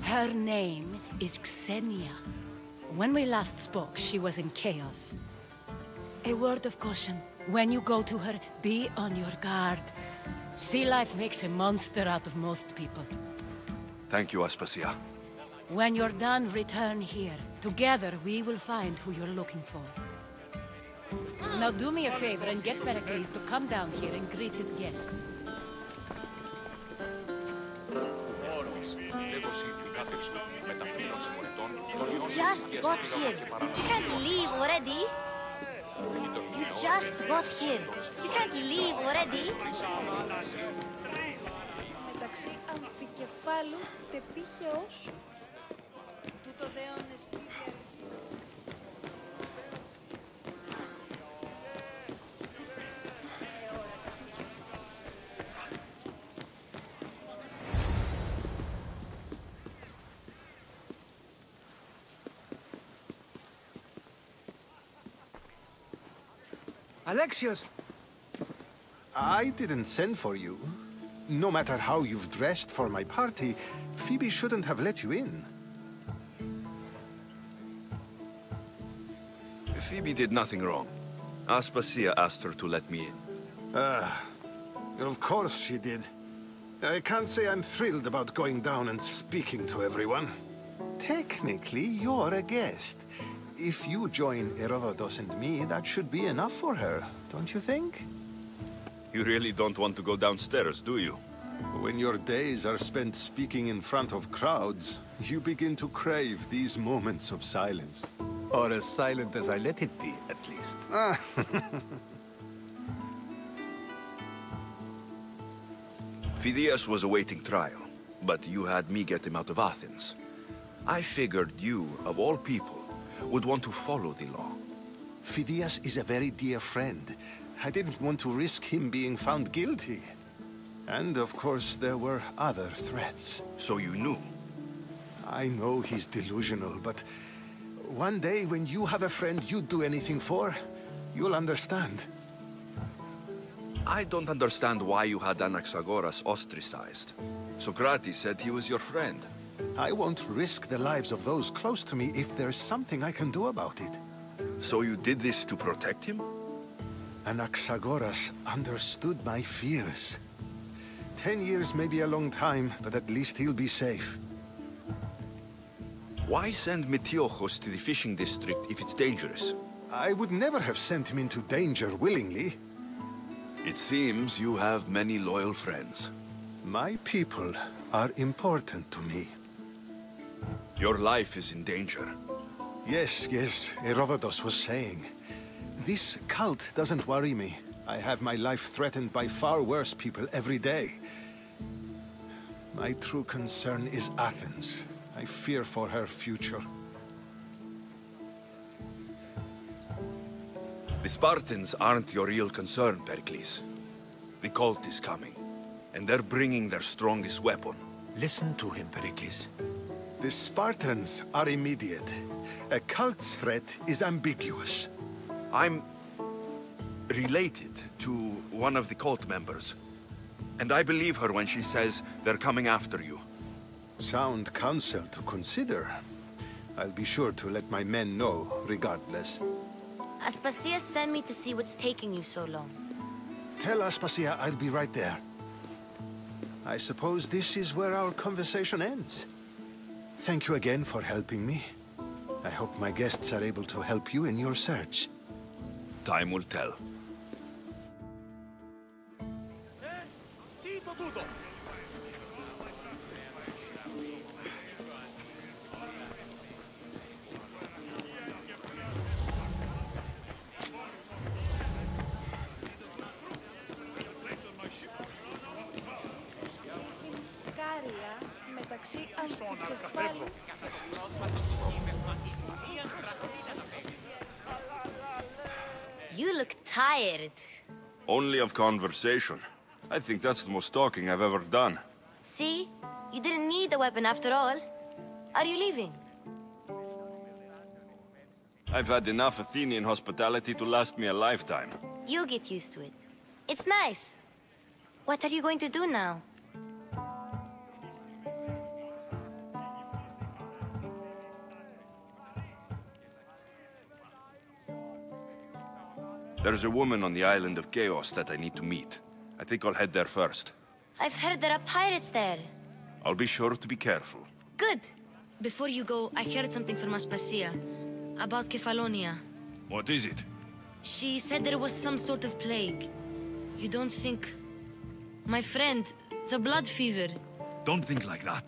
Her name is Xenia. When we last spoke, she was in chaos. A word of caution. When you go to her, be on your guard. Sea life makes a monster out of most people. Thank you, Aspasia. When you're done, return here. Together, we will find who you're looking for. Now do me a favor and get Pericles to come down here and greet his guests. Όρος, λέγω σύντου κάθε σου μεταφύλων συμμοριτών, just got here. You can't leave already. You just got here. You can't leave already. Μεταξύ αμφικεφάλου και τύχεως, τούτο δέον εστί διαρκή. Alexios! I didn't send for you. No matter how you've dressed for my party, Phoebe shouldn't have let you in. Phoebe did nothing wrong. Aspasia asked her to let me in. Of course she did. I can't say I'm thrilled about going down and speaking to everyone. Technically, you're a guest. If you join Herodotus and me, that should be enough for her, don't you think? You really don't want to go downstairs, do you? When your days are spent speaking in front of crowds, you begin to crave these moments of silence. Or as silent as I let it be, at least. Phidias was awaiting trial, but you had me get him out of Athens. I figured you, of all people, would want to follow the law. Phidias is a very dear friend. I didn't want to risk him being found guilty. And of course, there were other threats. So you knew? I know he's delusional, but one day when you have a friend you'd do anything for, you'll understand. I don't understand why you had Anaxagoras ostracized. Socrates said he was your friend. I won't risk the lives of those close to me if there's something I can do about it. So you did this to protect him? Anaxagoras understood my fears. 10 years may be a long time, but at least he'll be safe. Why send Metiochos to the fishing district if it's dangerous? I would never have sent him into danger willingly. It seems you have many loyal friends. My people are important to me. Your life is in danger. Yes, Herodotus was saying. This cult doesn't worry me. I have my life threatened by far worse people every day. My true concern is Athens. I fear for her future. The Spartans aren't your real concern, Pericles. The cult is coming, and they're bringing their strongest weapon. Listen to him, Pericles. The Spartans are immediate. A cult's threat is ambiguous. I'm related to one of the cult members, and I believe her when she says they're coming after you. Sound counsel to consider. I'll be sure to let my men know, regardless. Aspasia sent me to see what's taking you so long. Tell Aspasia I'll be right there. I suppose this is where our conversation ends. Thank you again for helping me. I hope my guests are able to help you in your search. Time will tell. μεταξύ αμφικεφάλου. You look tired. Only of conversation. I think that's the most talking I've ever done. See? You didn't need a weapon after all. Are you leaving? I've had enough Athenian hospitality to last me a lifetime. You get used to it. It's nice. What are you going to do now? There's a woman on the island of Chaos that I need to meet. I think I'll head there first. I've heard there are pirates there. I'll be sure to be careful. Good. Before you go, I heard something from Aspasia about Kefalonia. What is it? She said there was some sort of plague. You don't think... My friend, the blood fever. Don't think like that.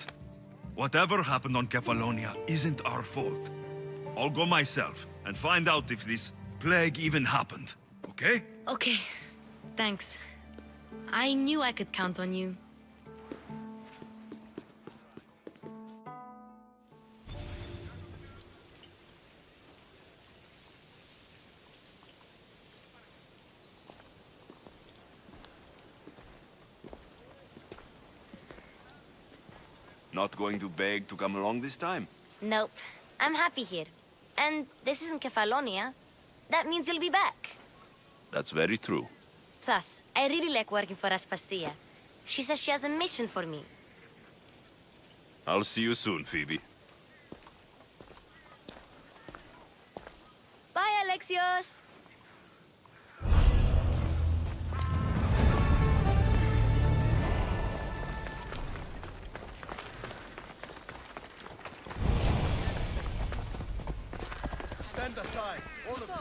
Whatever happened on Kefalonia isn't our fault. I'll go myself and find out if this plague even happened, okay? Okay, thanks. I knew I could count on you. Not going to beg to come along this time? Nope. I'm happy here. And this isn't Kefalonia. That means you'll be back. That's very true. Plus, I really like working for Aspasia. She says she has a mission for me. I'll see you soon, Phoebe. Bye, Alexios! Stand aside, all of you.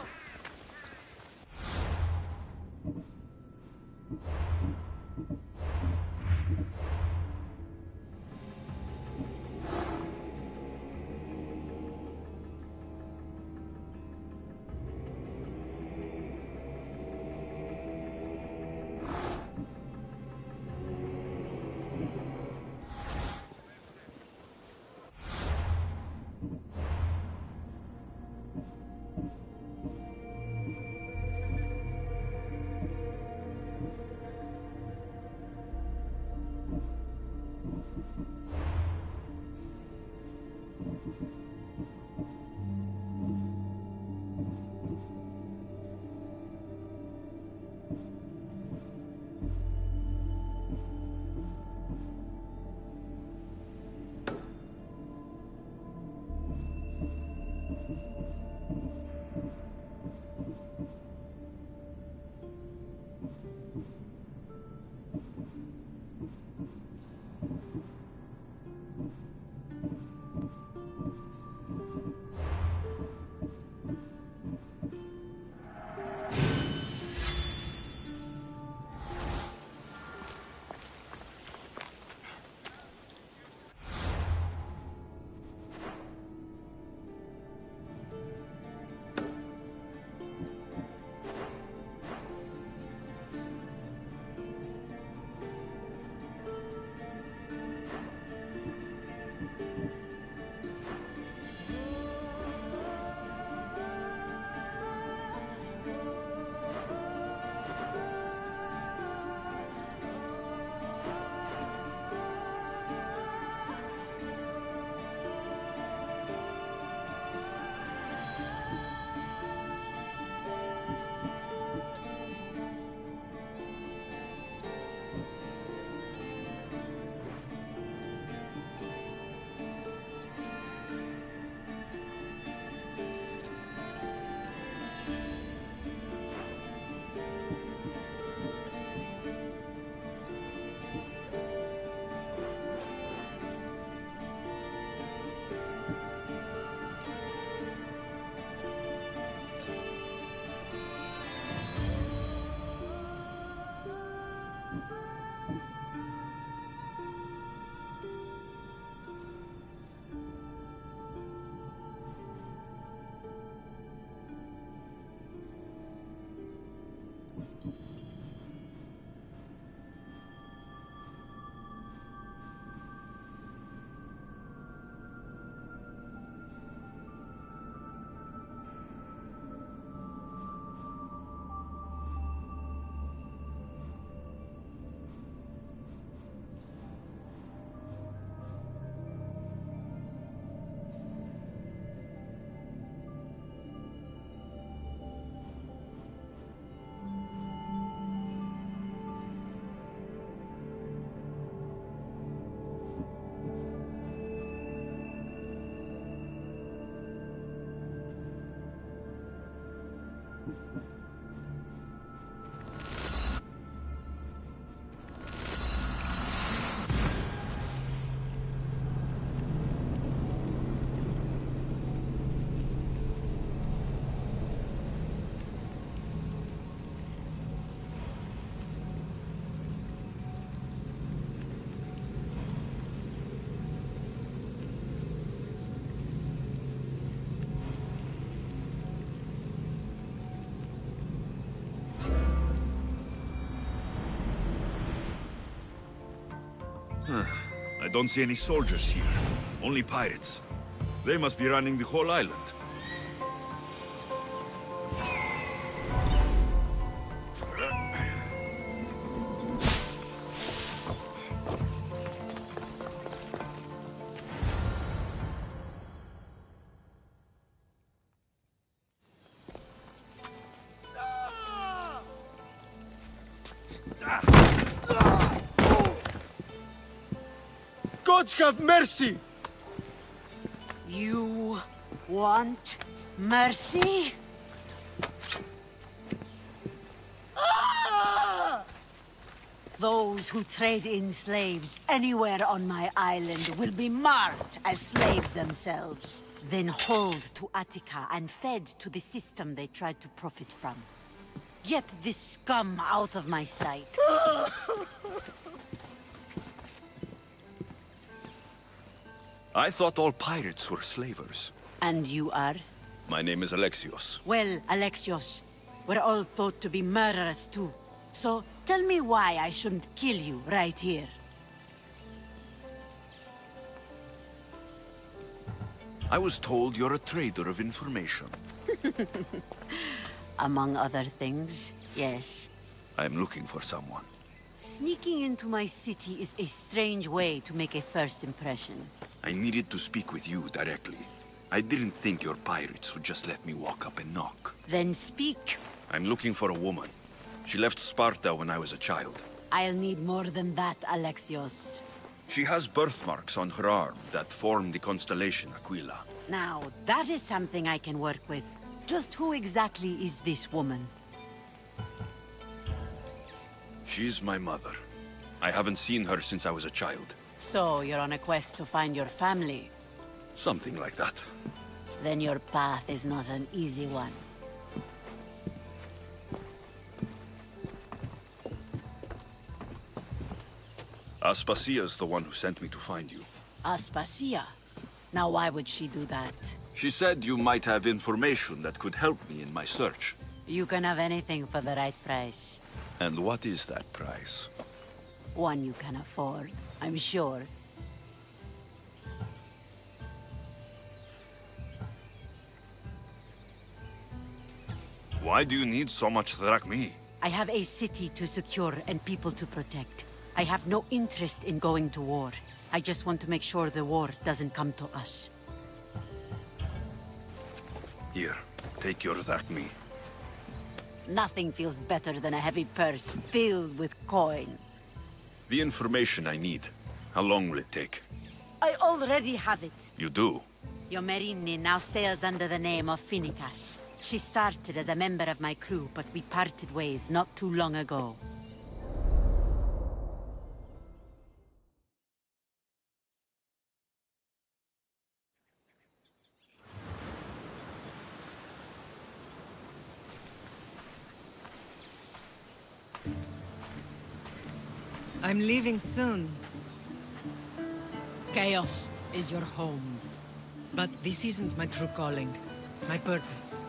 I don't see any soldiers here. Only pirates. They must be running the whole island. Gods have mercy! You want mercy? Those who trade in slaves anywhere on my island will be marked as slaves themselves, then hauled to Attica and fed to the system they tried to profit from. Get this scum out of my sight. I thought all pirates were slavers. And you are? My name is Alexios. Well, Alexios, we're all thought to be murderers too. So, tell me why I shouldn't kill you right here. I was told you're a trader of information. Among other things, yes. I'm looking for someone. Sneaking into my city is a strange way to make a first impression. I needed to speak with you directly. I didn't think your pirates would just let me walk up and knock. Then speak. I'm looking for a woman. She left Sparta when I was a child. I'll need more than that, Alexios. She has birthmarks on her arm that form the constellation Aquila. Now, that is something I can work with. Just who exactly is this woman? She's my mother. I haven't seen her since I was a child. So, you're on a quest to find your family? Something like that. Then your path is not an easy one. Aspasia's the one who sent me to find you. Aspasia? Now why would she do that? She said you might have information that could help me in my search. You can have anything for the right price. And what is that price? One you can afford, I'm sure. Why do you need so much drachmi? I have a city to secure and people to protect. I have no interest in going to war. I just want to make sure the war doesn't come to us. Here, take your drachmi. Nothing feels better than a heavy purse filled with coin. The information I need. How long will it take? I already have it. You do? Yomerini now sails under the name of Finicas. She started as a member of my crew, but we parted ways not too long ago. I'm leaving soon. Chaos is your home. But this isn't my true calling. My purpose.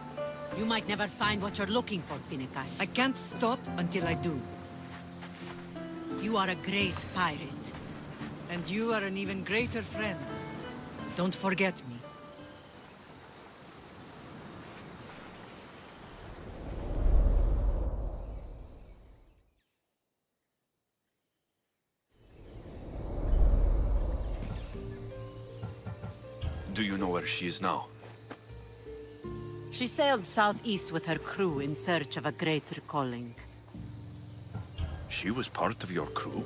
You might never find what you're looking for, Finicas. I can't stop until I do. You are a great pirate. And you are an even greater friend. Don't forget me. Do you know where she is now? She sailed southeast with her crew in search of a greater calling. She was part of your crew?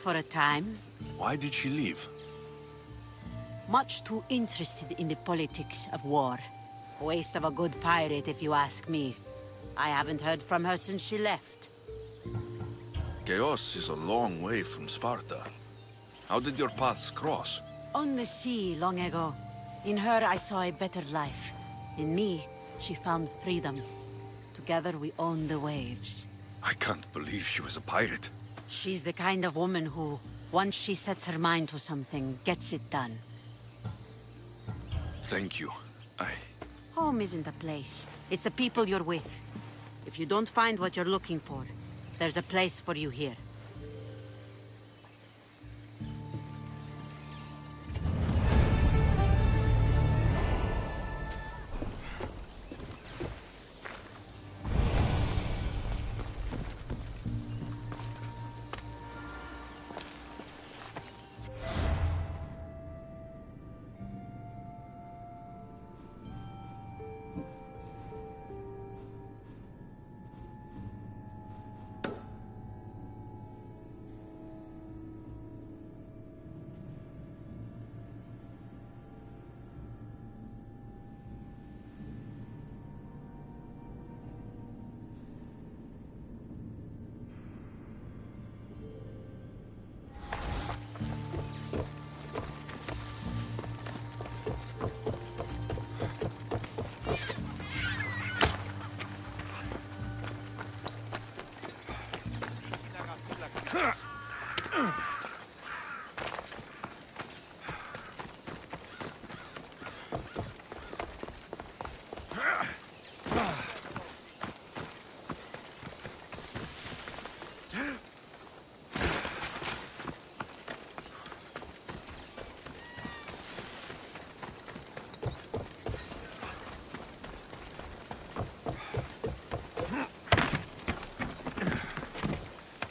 For a time. Why did she leave? Much too interested in the politics of war. Waste of a good pirate, if you ask me. I haven't heard from her since she left. Chaos is a long way from Sparta. How did your paths cross? On the sea, long ago. In her, I saw a better life. In me, she found freedom. Together, we owned the waves. I can't believe she was a pirate. She's the kind of woman who, once she sets her mind to something, gets it done. Thank you. Home isn't a place. It's the people you're with. If you don't find what you're looking for, there's a place for you here.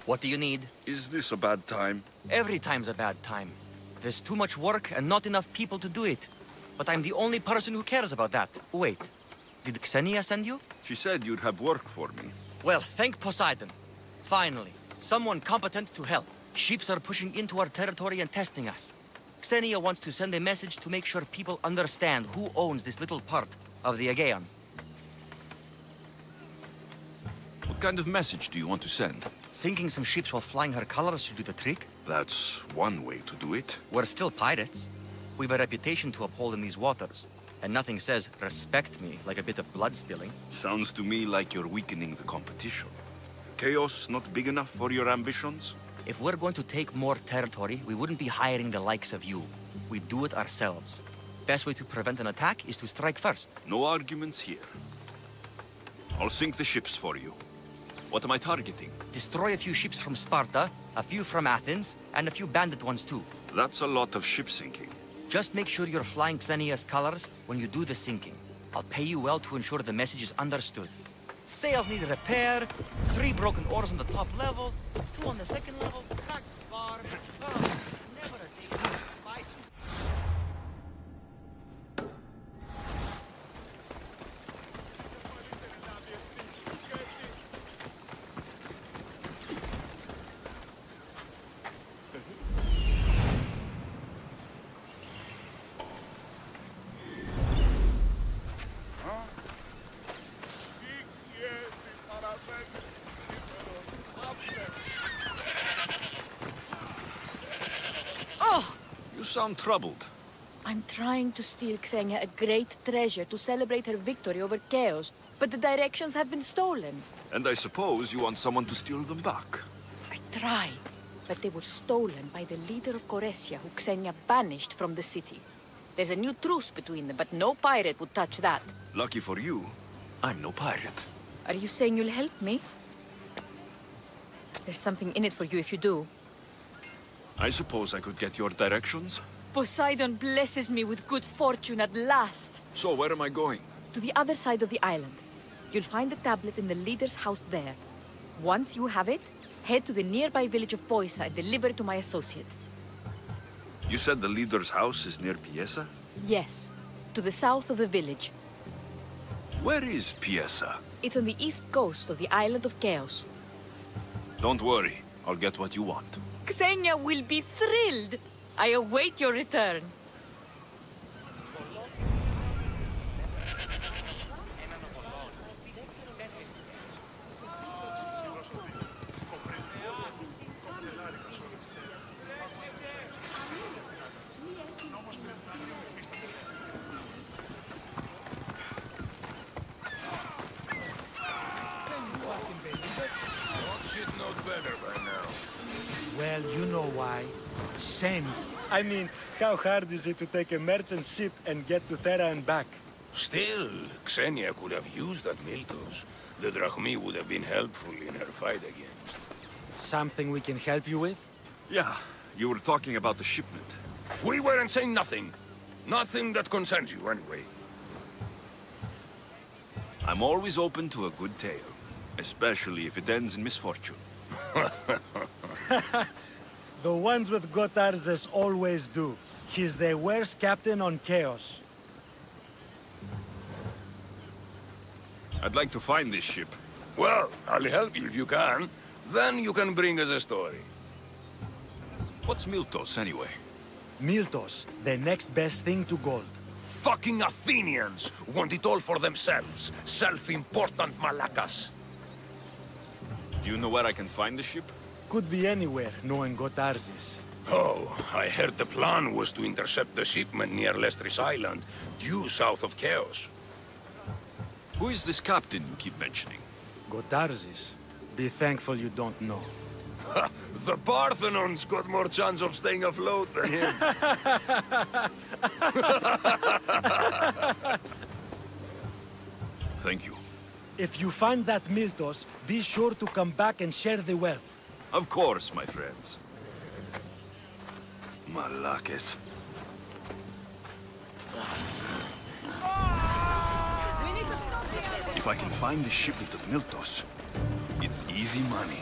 What do you need? Is this a bad time? Every time's a bad time. There's too much work and not enough people to do it. But I'm the only person who cares about that. Wait, did Xenia send you? She said you'd have work for me. Well, thank Poseidon. Finally, someone competent to help. Ships are pushing into our territory and testing us. Xenia wants to send a message to make sure people understand who owns this little part of the Aegean. What kind of message do you want to send? Sinking some ships while flying her colors should do the trick. That's one way to do it. We're still pirates. We've a reputation to uphold in these waters. And nothing says, respect me, like a bit of blood spilling. Sounds to me like you're weakening the competition. Chaos not big enough for your ambitions? If we're going to take more territory, we wouldn't be hiring the likes of you. We'd do it ourselves. Best way to prevent an attack is to strike first. No arguments here. I'll sink the ships for you. What am I targeting? Destroy a few ships from Sparta, a few from Athens, and a few bandit ones too. That's a lot of ship sinking. Just make sure you're flying Xenia's colors when you do the sinking. I'll pay you well to ensure the message is understood. Sails need repair, 3 broken oars on the top level, 2 on the second level, cracked spar. Oh, never a day to spice. You sound troubled. I'm trying to steal Xenia a great treasure to celebrate her victory over Chaos, but the directions have been stolen. And I suppose you want someone to steal them back. I tried, but they were stolen by the leader of Koresia, who Xenia banished from the city. There's a new truce between them, but no pirate would touch that. Lucky for you, I'm no pirate. Are you saying you'll help me? There's something in it for you if you do. I suppose I could get your directions? Poseidon blesses me with good fortune at last. So where am I going? To the other side of the island. You'll find the tablet in the leader's house there. Once you have it, head to the nearby village of Poisa and deliver it to my associate. You said the leader's house is near Piesa? Yes, to the south of the village. Where is Piesa? It's on the east coast of the island of Chaos. Don't worry, I'll get what you want. Xenia will be thrilled! I await your return. Well, you know why. Send. I mean, how hard is it to take a merchant ship and get to Thera and back? Still, Xenia could have used that Miltos. The Drachmi would have been helpful in her fight against. Something we can help you with? Yeah, you were talking about the shipment. We weren't saying nothing. Nothing that concerns you, anyway. I'm always open to a good tale, especially if it ends in misfortune. The ones with Gotarzes always do. He's the worst captain on Chaos. I'd like to find this ship. Well, I'll help you if you can. Then you can bring us a story. What's Miltos, anyway? Miltos, the next best thing to gold. Fucking Athenians want it all for themselves. Self-important Malakas. Do you know where I can find the ship? Could be anywhere, knowing Gotarzes. Oh, I heard the plan was to intercept the shipment near Lestris Island, due south of Chaos. Who is this captain you keep mentioning? Gotarzes. Be thankful you don't know. The Parthenon's got more chance of staying afloat than him. Thank you. If you find that Miltos, be sure to come back and share the wealth. Of course, my friends. Malakes. If I can find the shipment of Miltos, it's easy money.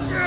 Ah!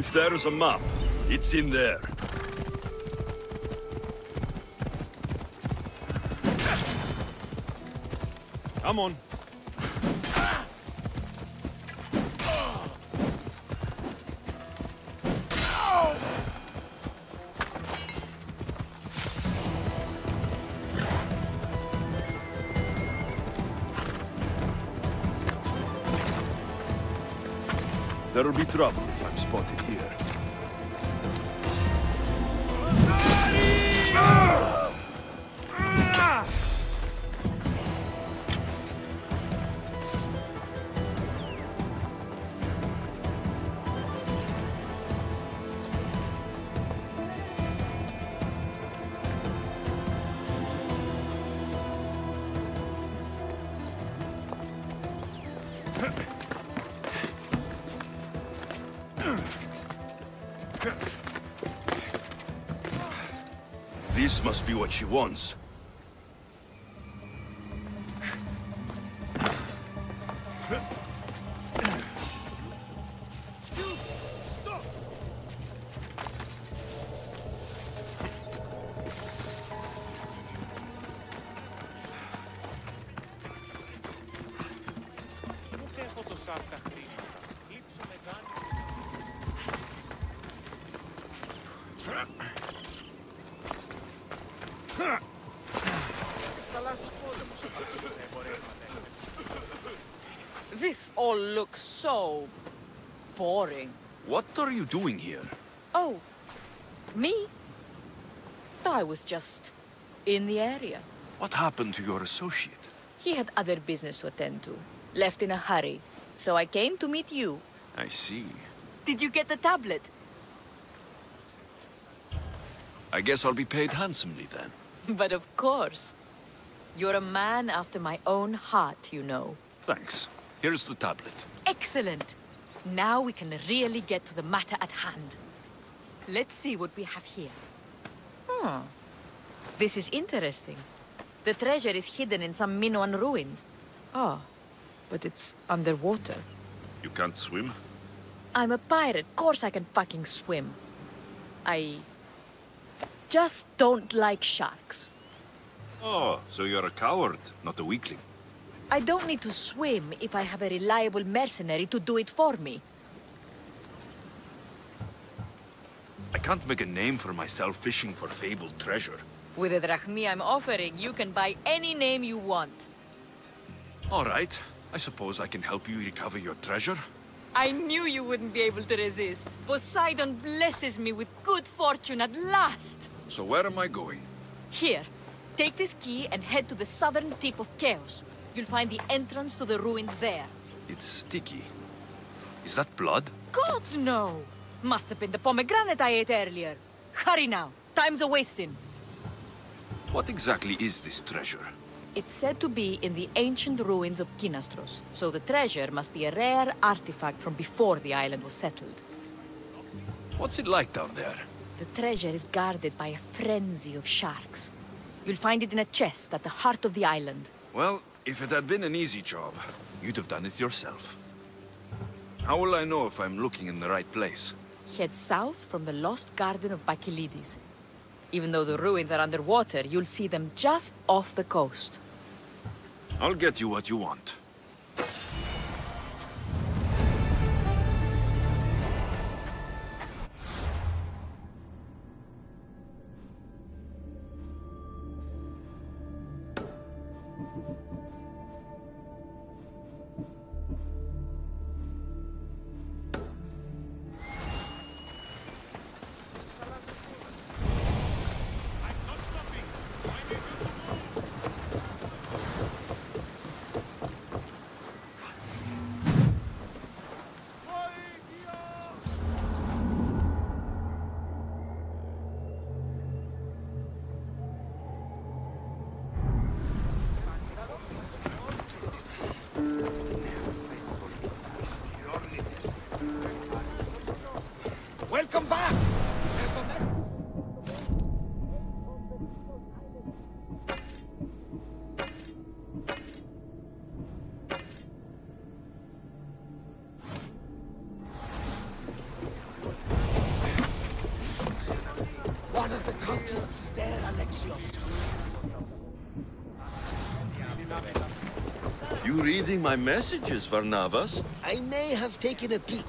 If there's a map, it's in there. Come on. There'll be trouble if I'm spotted here. This must be what she wants. This all looks so boring. What are you doing here? Oh, me? I was just in the area. What happened to your associate? He had other business to attend to. Left in a hurry. So I came to meet you. I see. Did you get the tablet? I guess I'll be paid handsomely then. But of course. You're a man after my own heart, you know. Thanks. Here's the tablet. Excellent. Now we can really get to the matter at hand. Let's see what we have here. This is interesting. The treasure is hidden in some Minoan ruins. Oh, but it's underwater. You can't swim? I'm a pirate. Of course I can fucking swim. I just don't like sharks. Oh, so you're a coward, not a weakling. I don't need to swim if I have a reliable mercenary to do it for me. I can't make a name for myself fishing for fabled treasure. With the drachmi I'm offering, you can buy any name you want. All right. I suppose I can help you recover your treasure? I knew you wouldn't be able to resist. Poseidon blesses me with good fortune at last. So where am I going? Here, take this key and head to the southern tip of Chaos. You'll find the entrance to the ruins there. It's sticky. Is that blood? Gods, no! Must have been the pomegranate I ate earlier. Hurry now. Time's a-wasting. What exactly is this treasure? It's said to be in the ancient ruins of Kinastros, so the treasure must be a rare artifact from before the island was settled. What's it like down there? The treasure is guarded by a frenzy of sharks. You'll find it in a chest at the heart of the island. Well, if it had been an easy job, you'd have done it yourself. How will I know if I'm looking in the right place? Head south from the lost garden of Bacchylides. Even though the ruins are underwater, you'll see them just off the coast. I'll get you what you want. artists there, Alexios. You reading my messages, Varnavas? I may have taken a peek.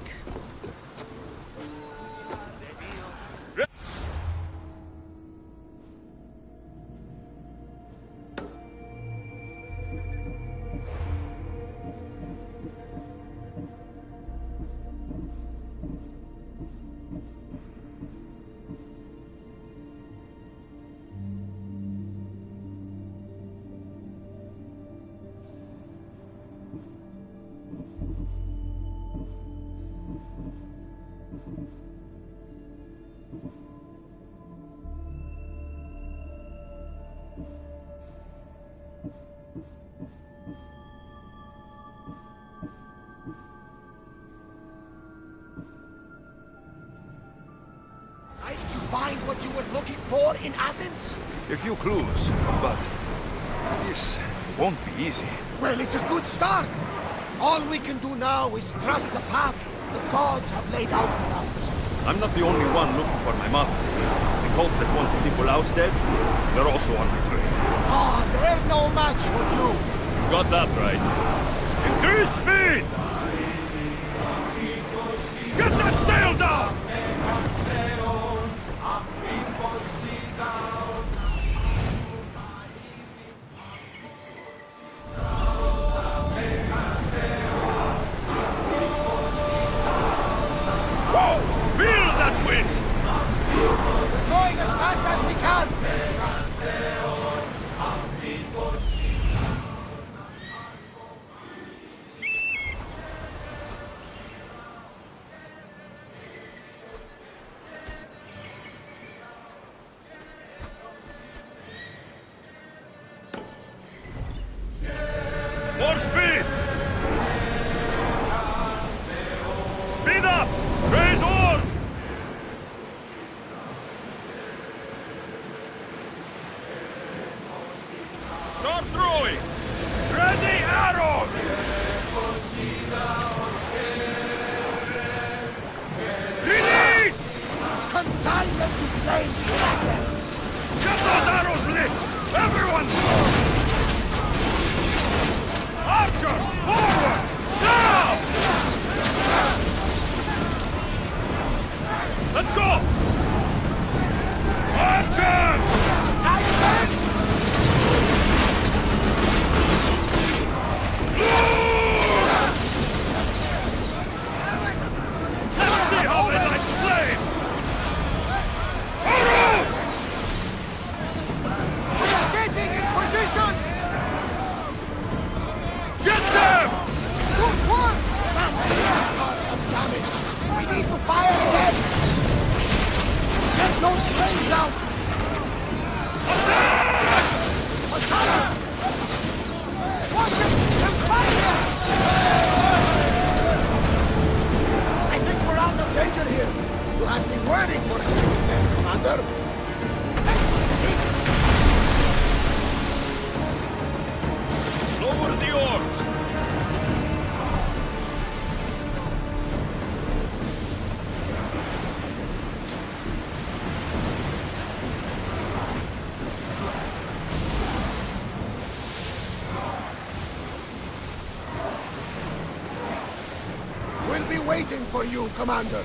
Find what you were looking for in Athens? A few clues, but this won't be easy. Well, it's a good start. All we can do now is trust the path the gods have laid out for us. I'm not the only one looking for my mother. The cult that wanted Nicolaus dead, they're also on my trail. Ah, they're no match for you. You got that right. Increase speed! Get that sail down! Going as fast as we can! More speed! Speed up! Raise oars! Start throwing! Ready arrows! Release! Consign them to flames, Kraken! Get those arrows lit! Everyone! Archers! Forward! Now! Let's go! Archers! Let's see how they like flame! Arrows! Getting in position! Get them! Good work! That caused some damage. We need to fire again! Get those flames out! Attack! Watch it! They're fighting! I think we're out of danger here. You had me worried for a second there, Commander. Lower the oars! We'll be waiting for you, Commander.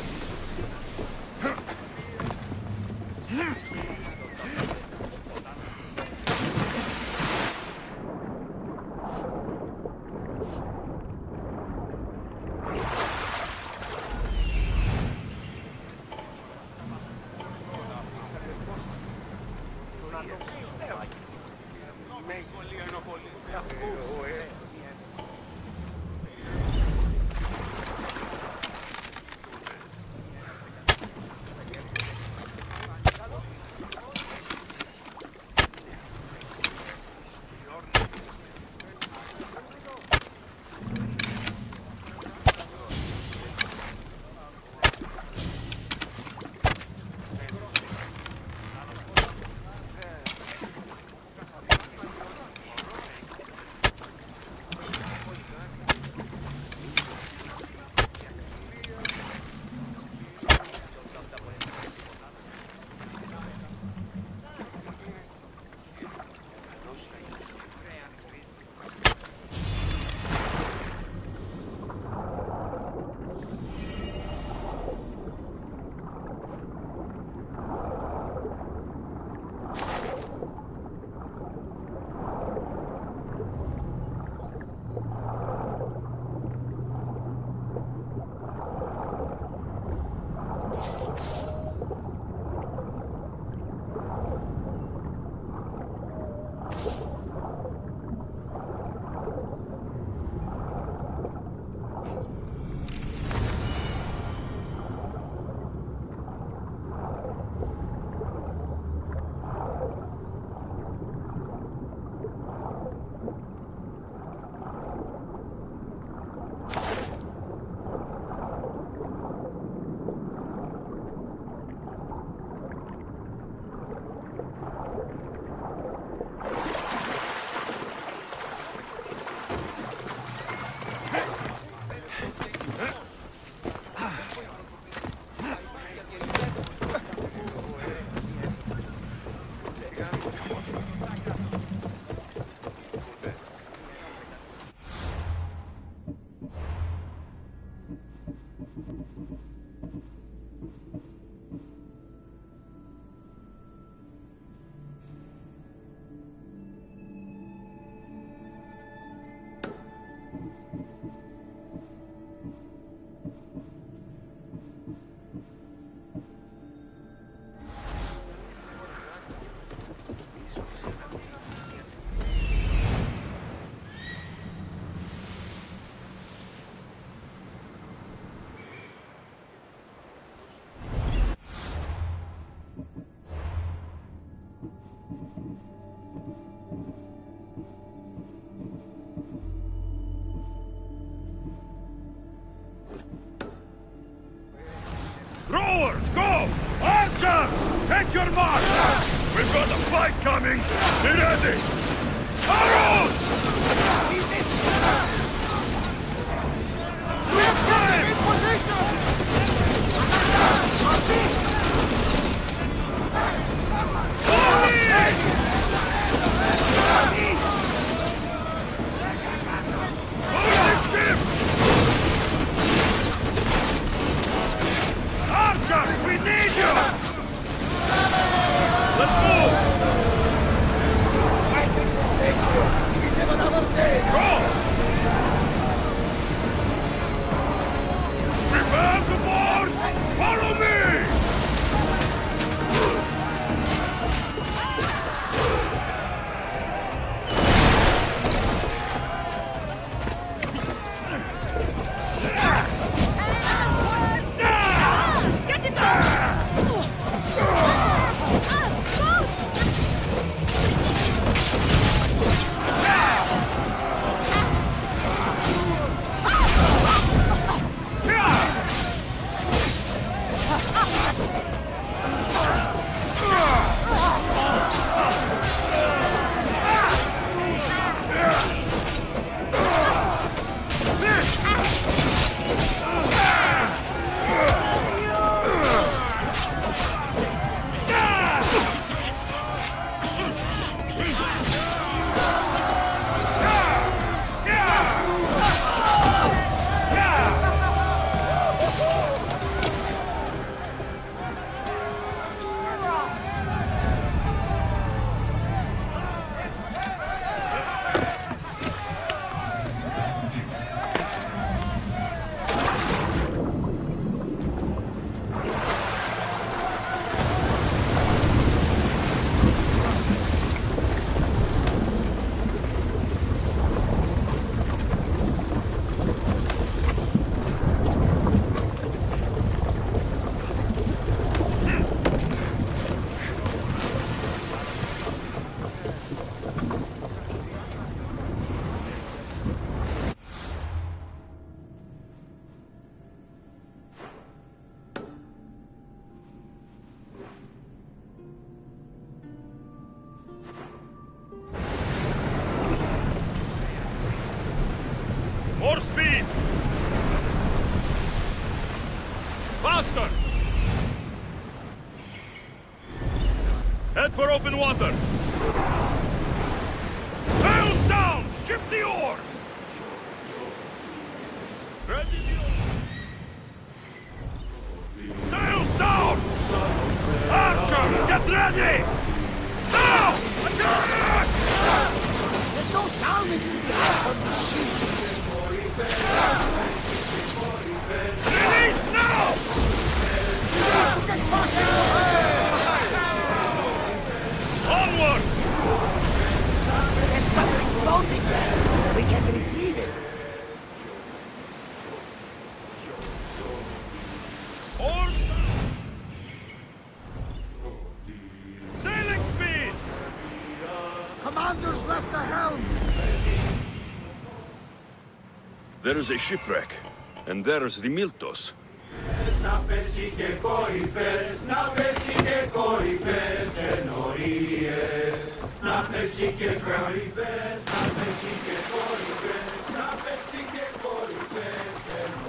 Archers! Take your mark! We've got a fight coming! Be ready! Arrows! In position! Archers, we need you! Let's move! I think we'll save you. We live another day. Go! Prepare to board! Follow me! Get it off! More speed! Faster! Head for open water! Sails down! Ship the oars! Ready the oars! Sails down! Archers, get ready! Now! Attack! There's no sound in the air from the sea. Release now! Onward! There's something floating there. We can retrieve it. Oars down! Sailing speed! Commander's left the helm. There is a shipwreck, and there's the Miltos. Να πέσει και κορυφές, να πέσει και κορυφές ενορίες. Να πέσει και κορυφές, να πέσει και κορυφές, να πέσει και κορυφές ενορίες.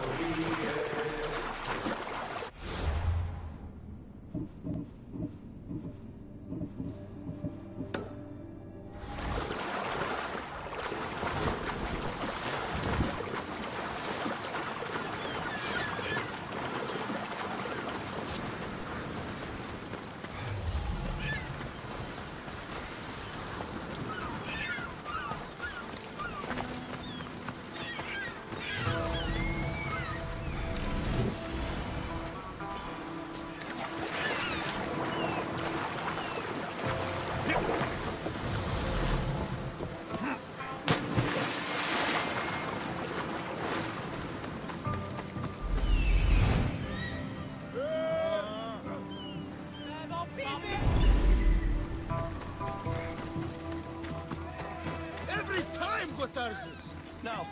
Now,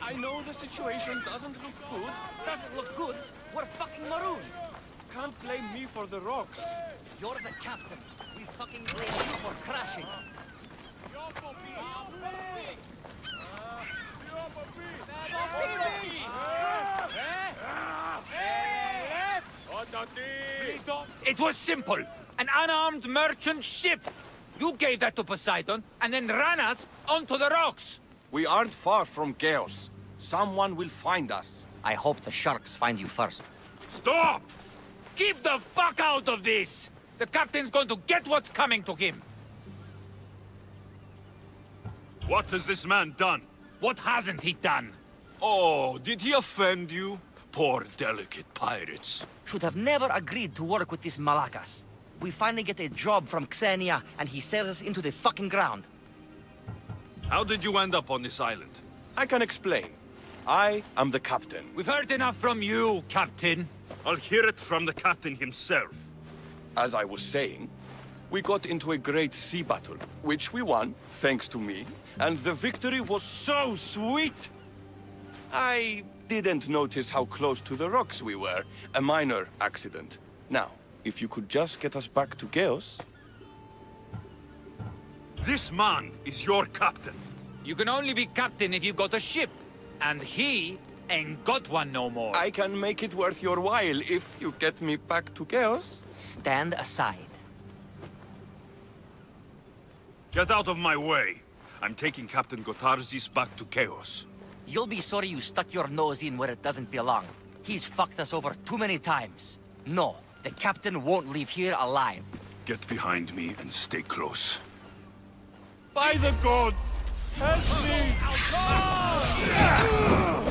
I know the situation doesn't look good. Doesn't look good? We're fucking marooned. can't blame me for the rocks. You're the captain. We fucking blame you for crashing. It was simple. An unarmed merchant ship. You gave that to Poseidon, and then ran us onto the rocks. We aren't far from chaos. Someone will find us. I hope the sharks find you first. Stop! Keep the fuck out of this! The captain's going to get what's coming to him. What has this man done? What hasn't he done? Oh, did he offend you? Poor delicate pirates. Should have never agreed to work with this Malakas. We finally get a job from Xenia, and he sells us into the fucking ground. How did you end up on this island? I can explain. I am the captain. We've heard enough from you, Captain. I'll hear it from the captain himself. As I was saying, we got into a great sea battle, which we won, thanks to me, and the victory was so sweet. I didn't notice how close to the rocks we were. A minor accident. Now, if you could just get us back to Chaos... This man is your captain. You can only be captain if you got a ship. And he ain't got one no more. I can make it worth your while if you get me back to Chaos. Stand aside. Get out of my way. I'm taking Captain Gotarzis back to Chaos. You'll be sorry you stuck your nose in where it doesn't belong. He's fucked us over too many times. No, the captain won't leave here alive. Get behind me and stay close. By the gods! Help me!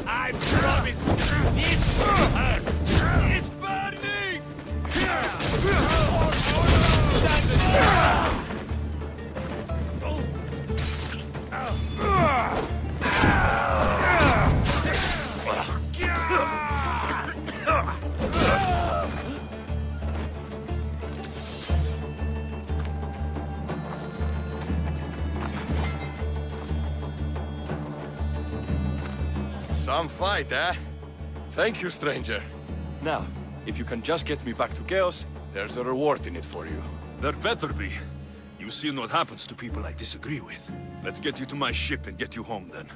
I promise this will hurt. It's burning! Some fight, eh? Thank you, stranger. Now, if you can just get me back to Chaos, there's a reward in it for you. There better be. You've seen what happens to people I disagree with. Let's get you to my ship and get you home, then.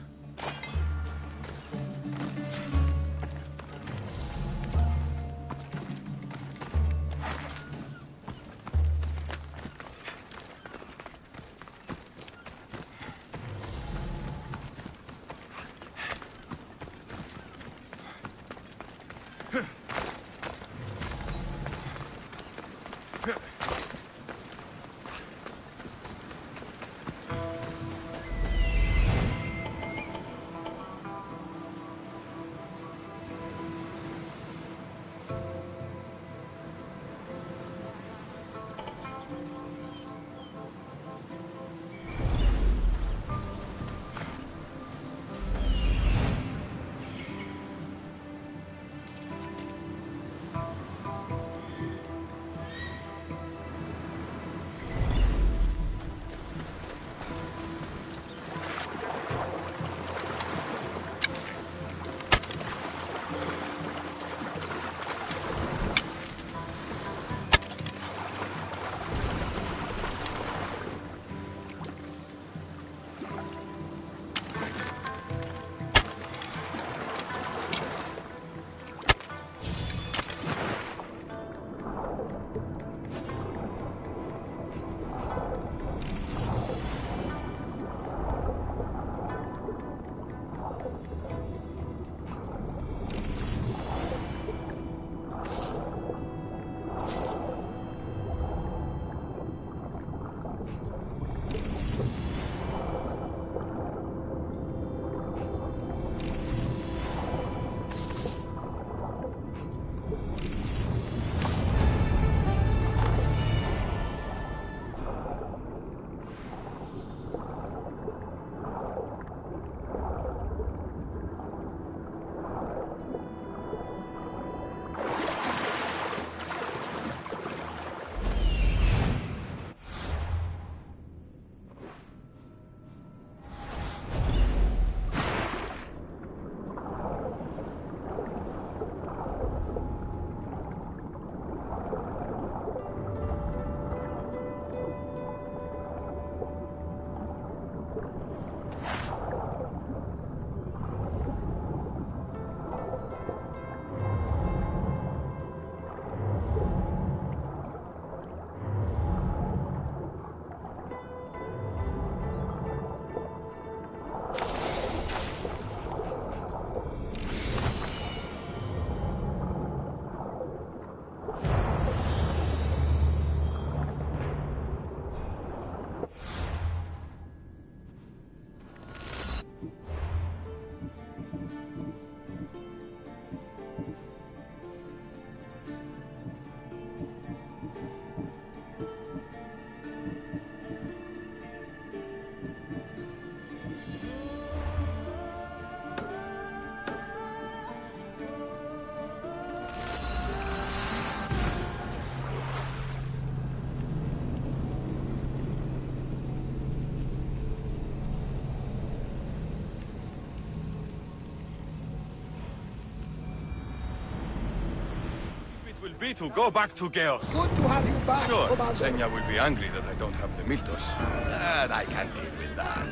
be to go back to Chaos. Good to have you back, Sure, Commander. Xenia will be angry that I don't have the Miltos. But I can deal with that.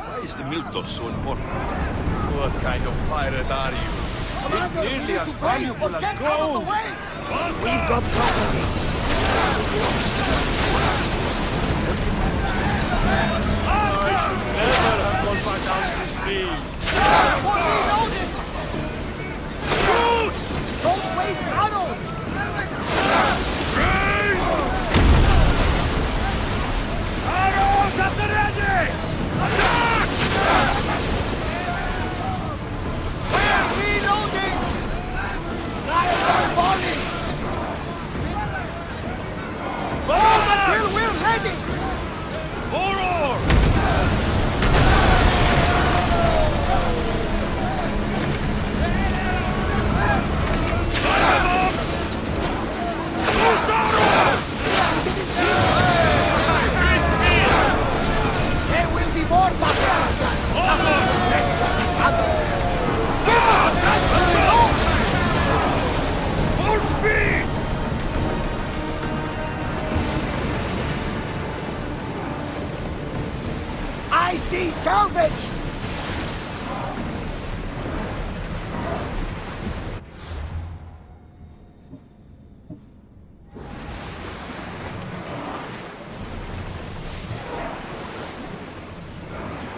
Why is the Miltos so important? What kind of pirate are you? It's nearly as valuable as gold! We've got company. Never have gone back out to sea. Don't waste ammo! Arrows at the ready! Attack! We're reloading! Fires are falling! Hold until we're ready! Horror! There will be more battles! Full speed! I see salvage!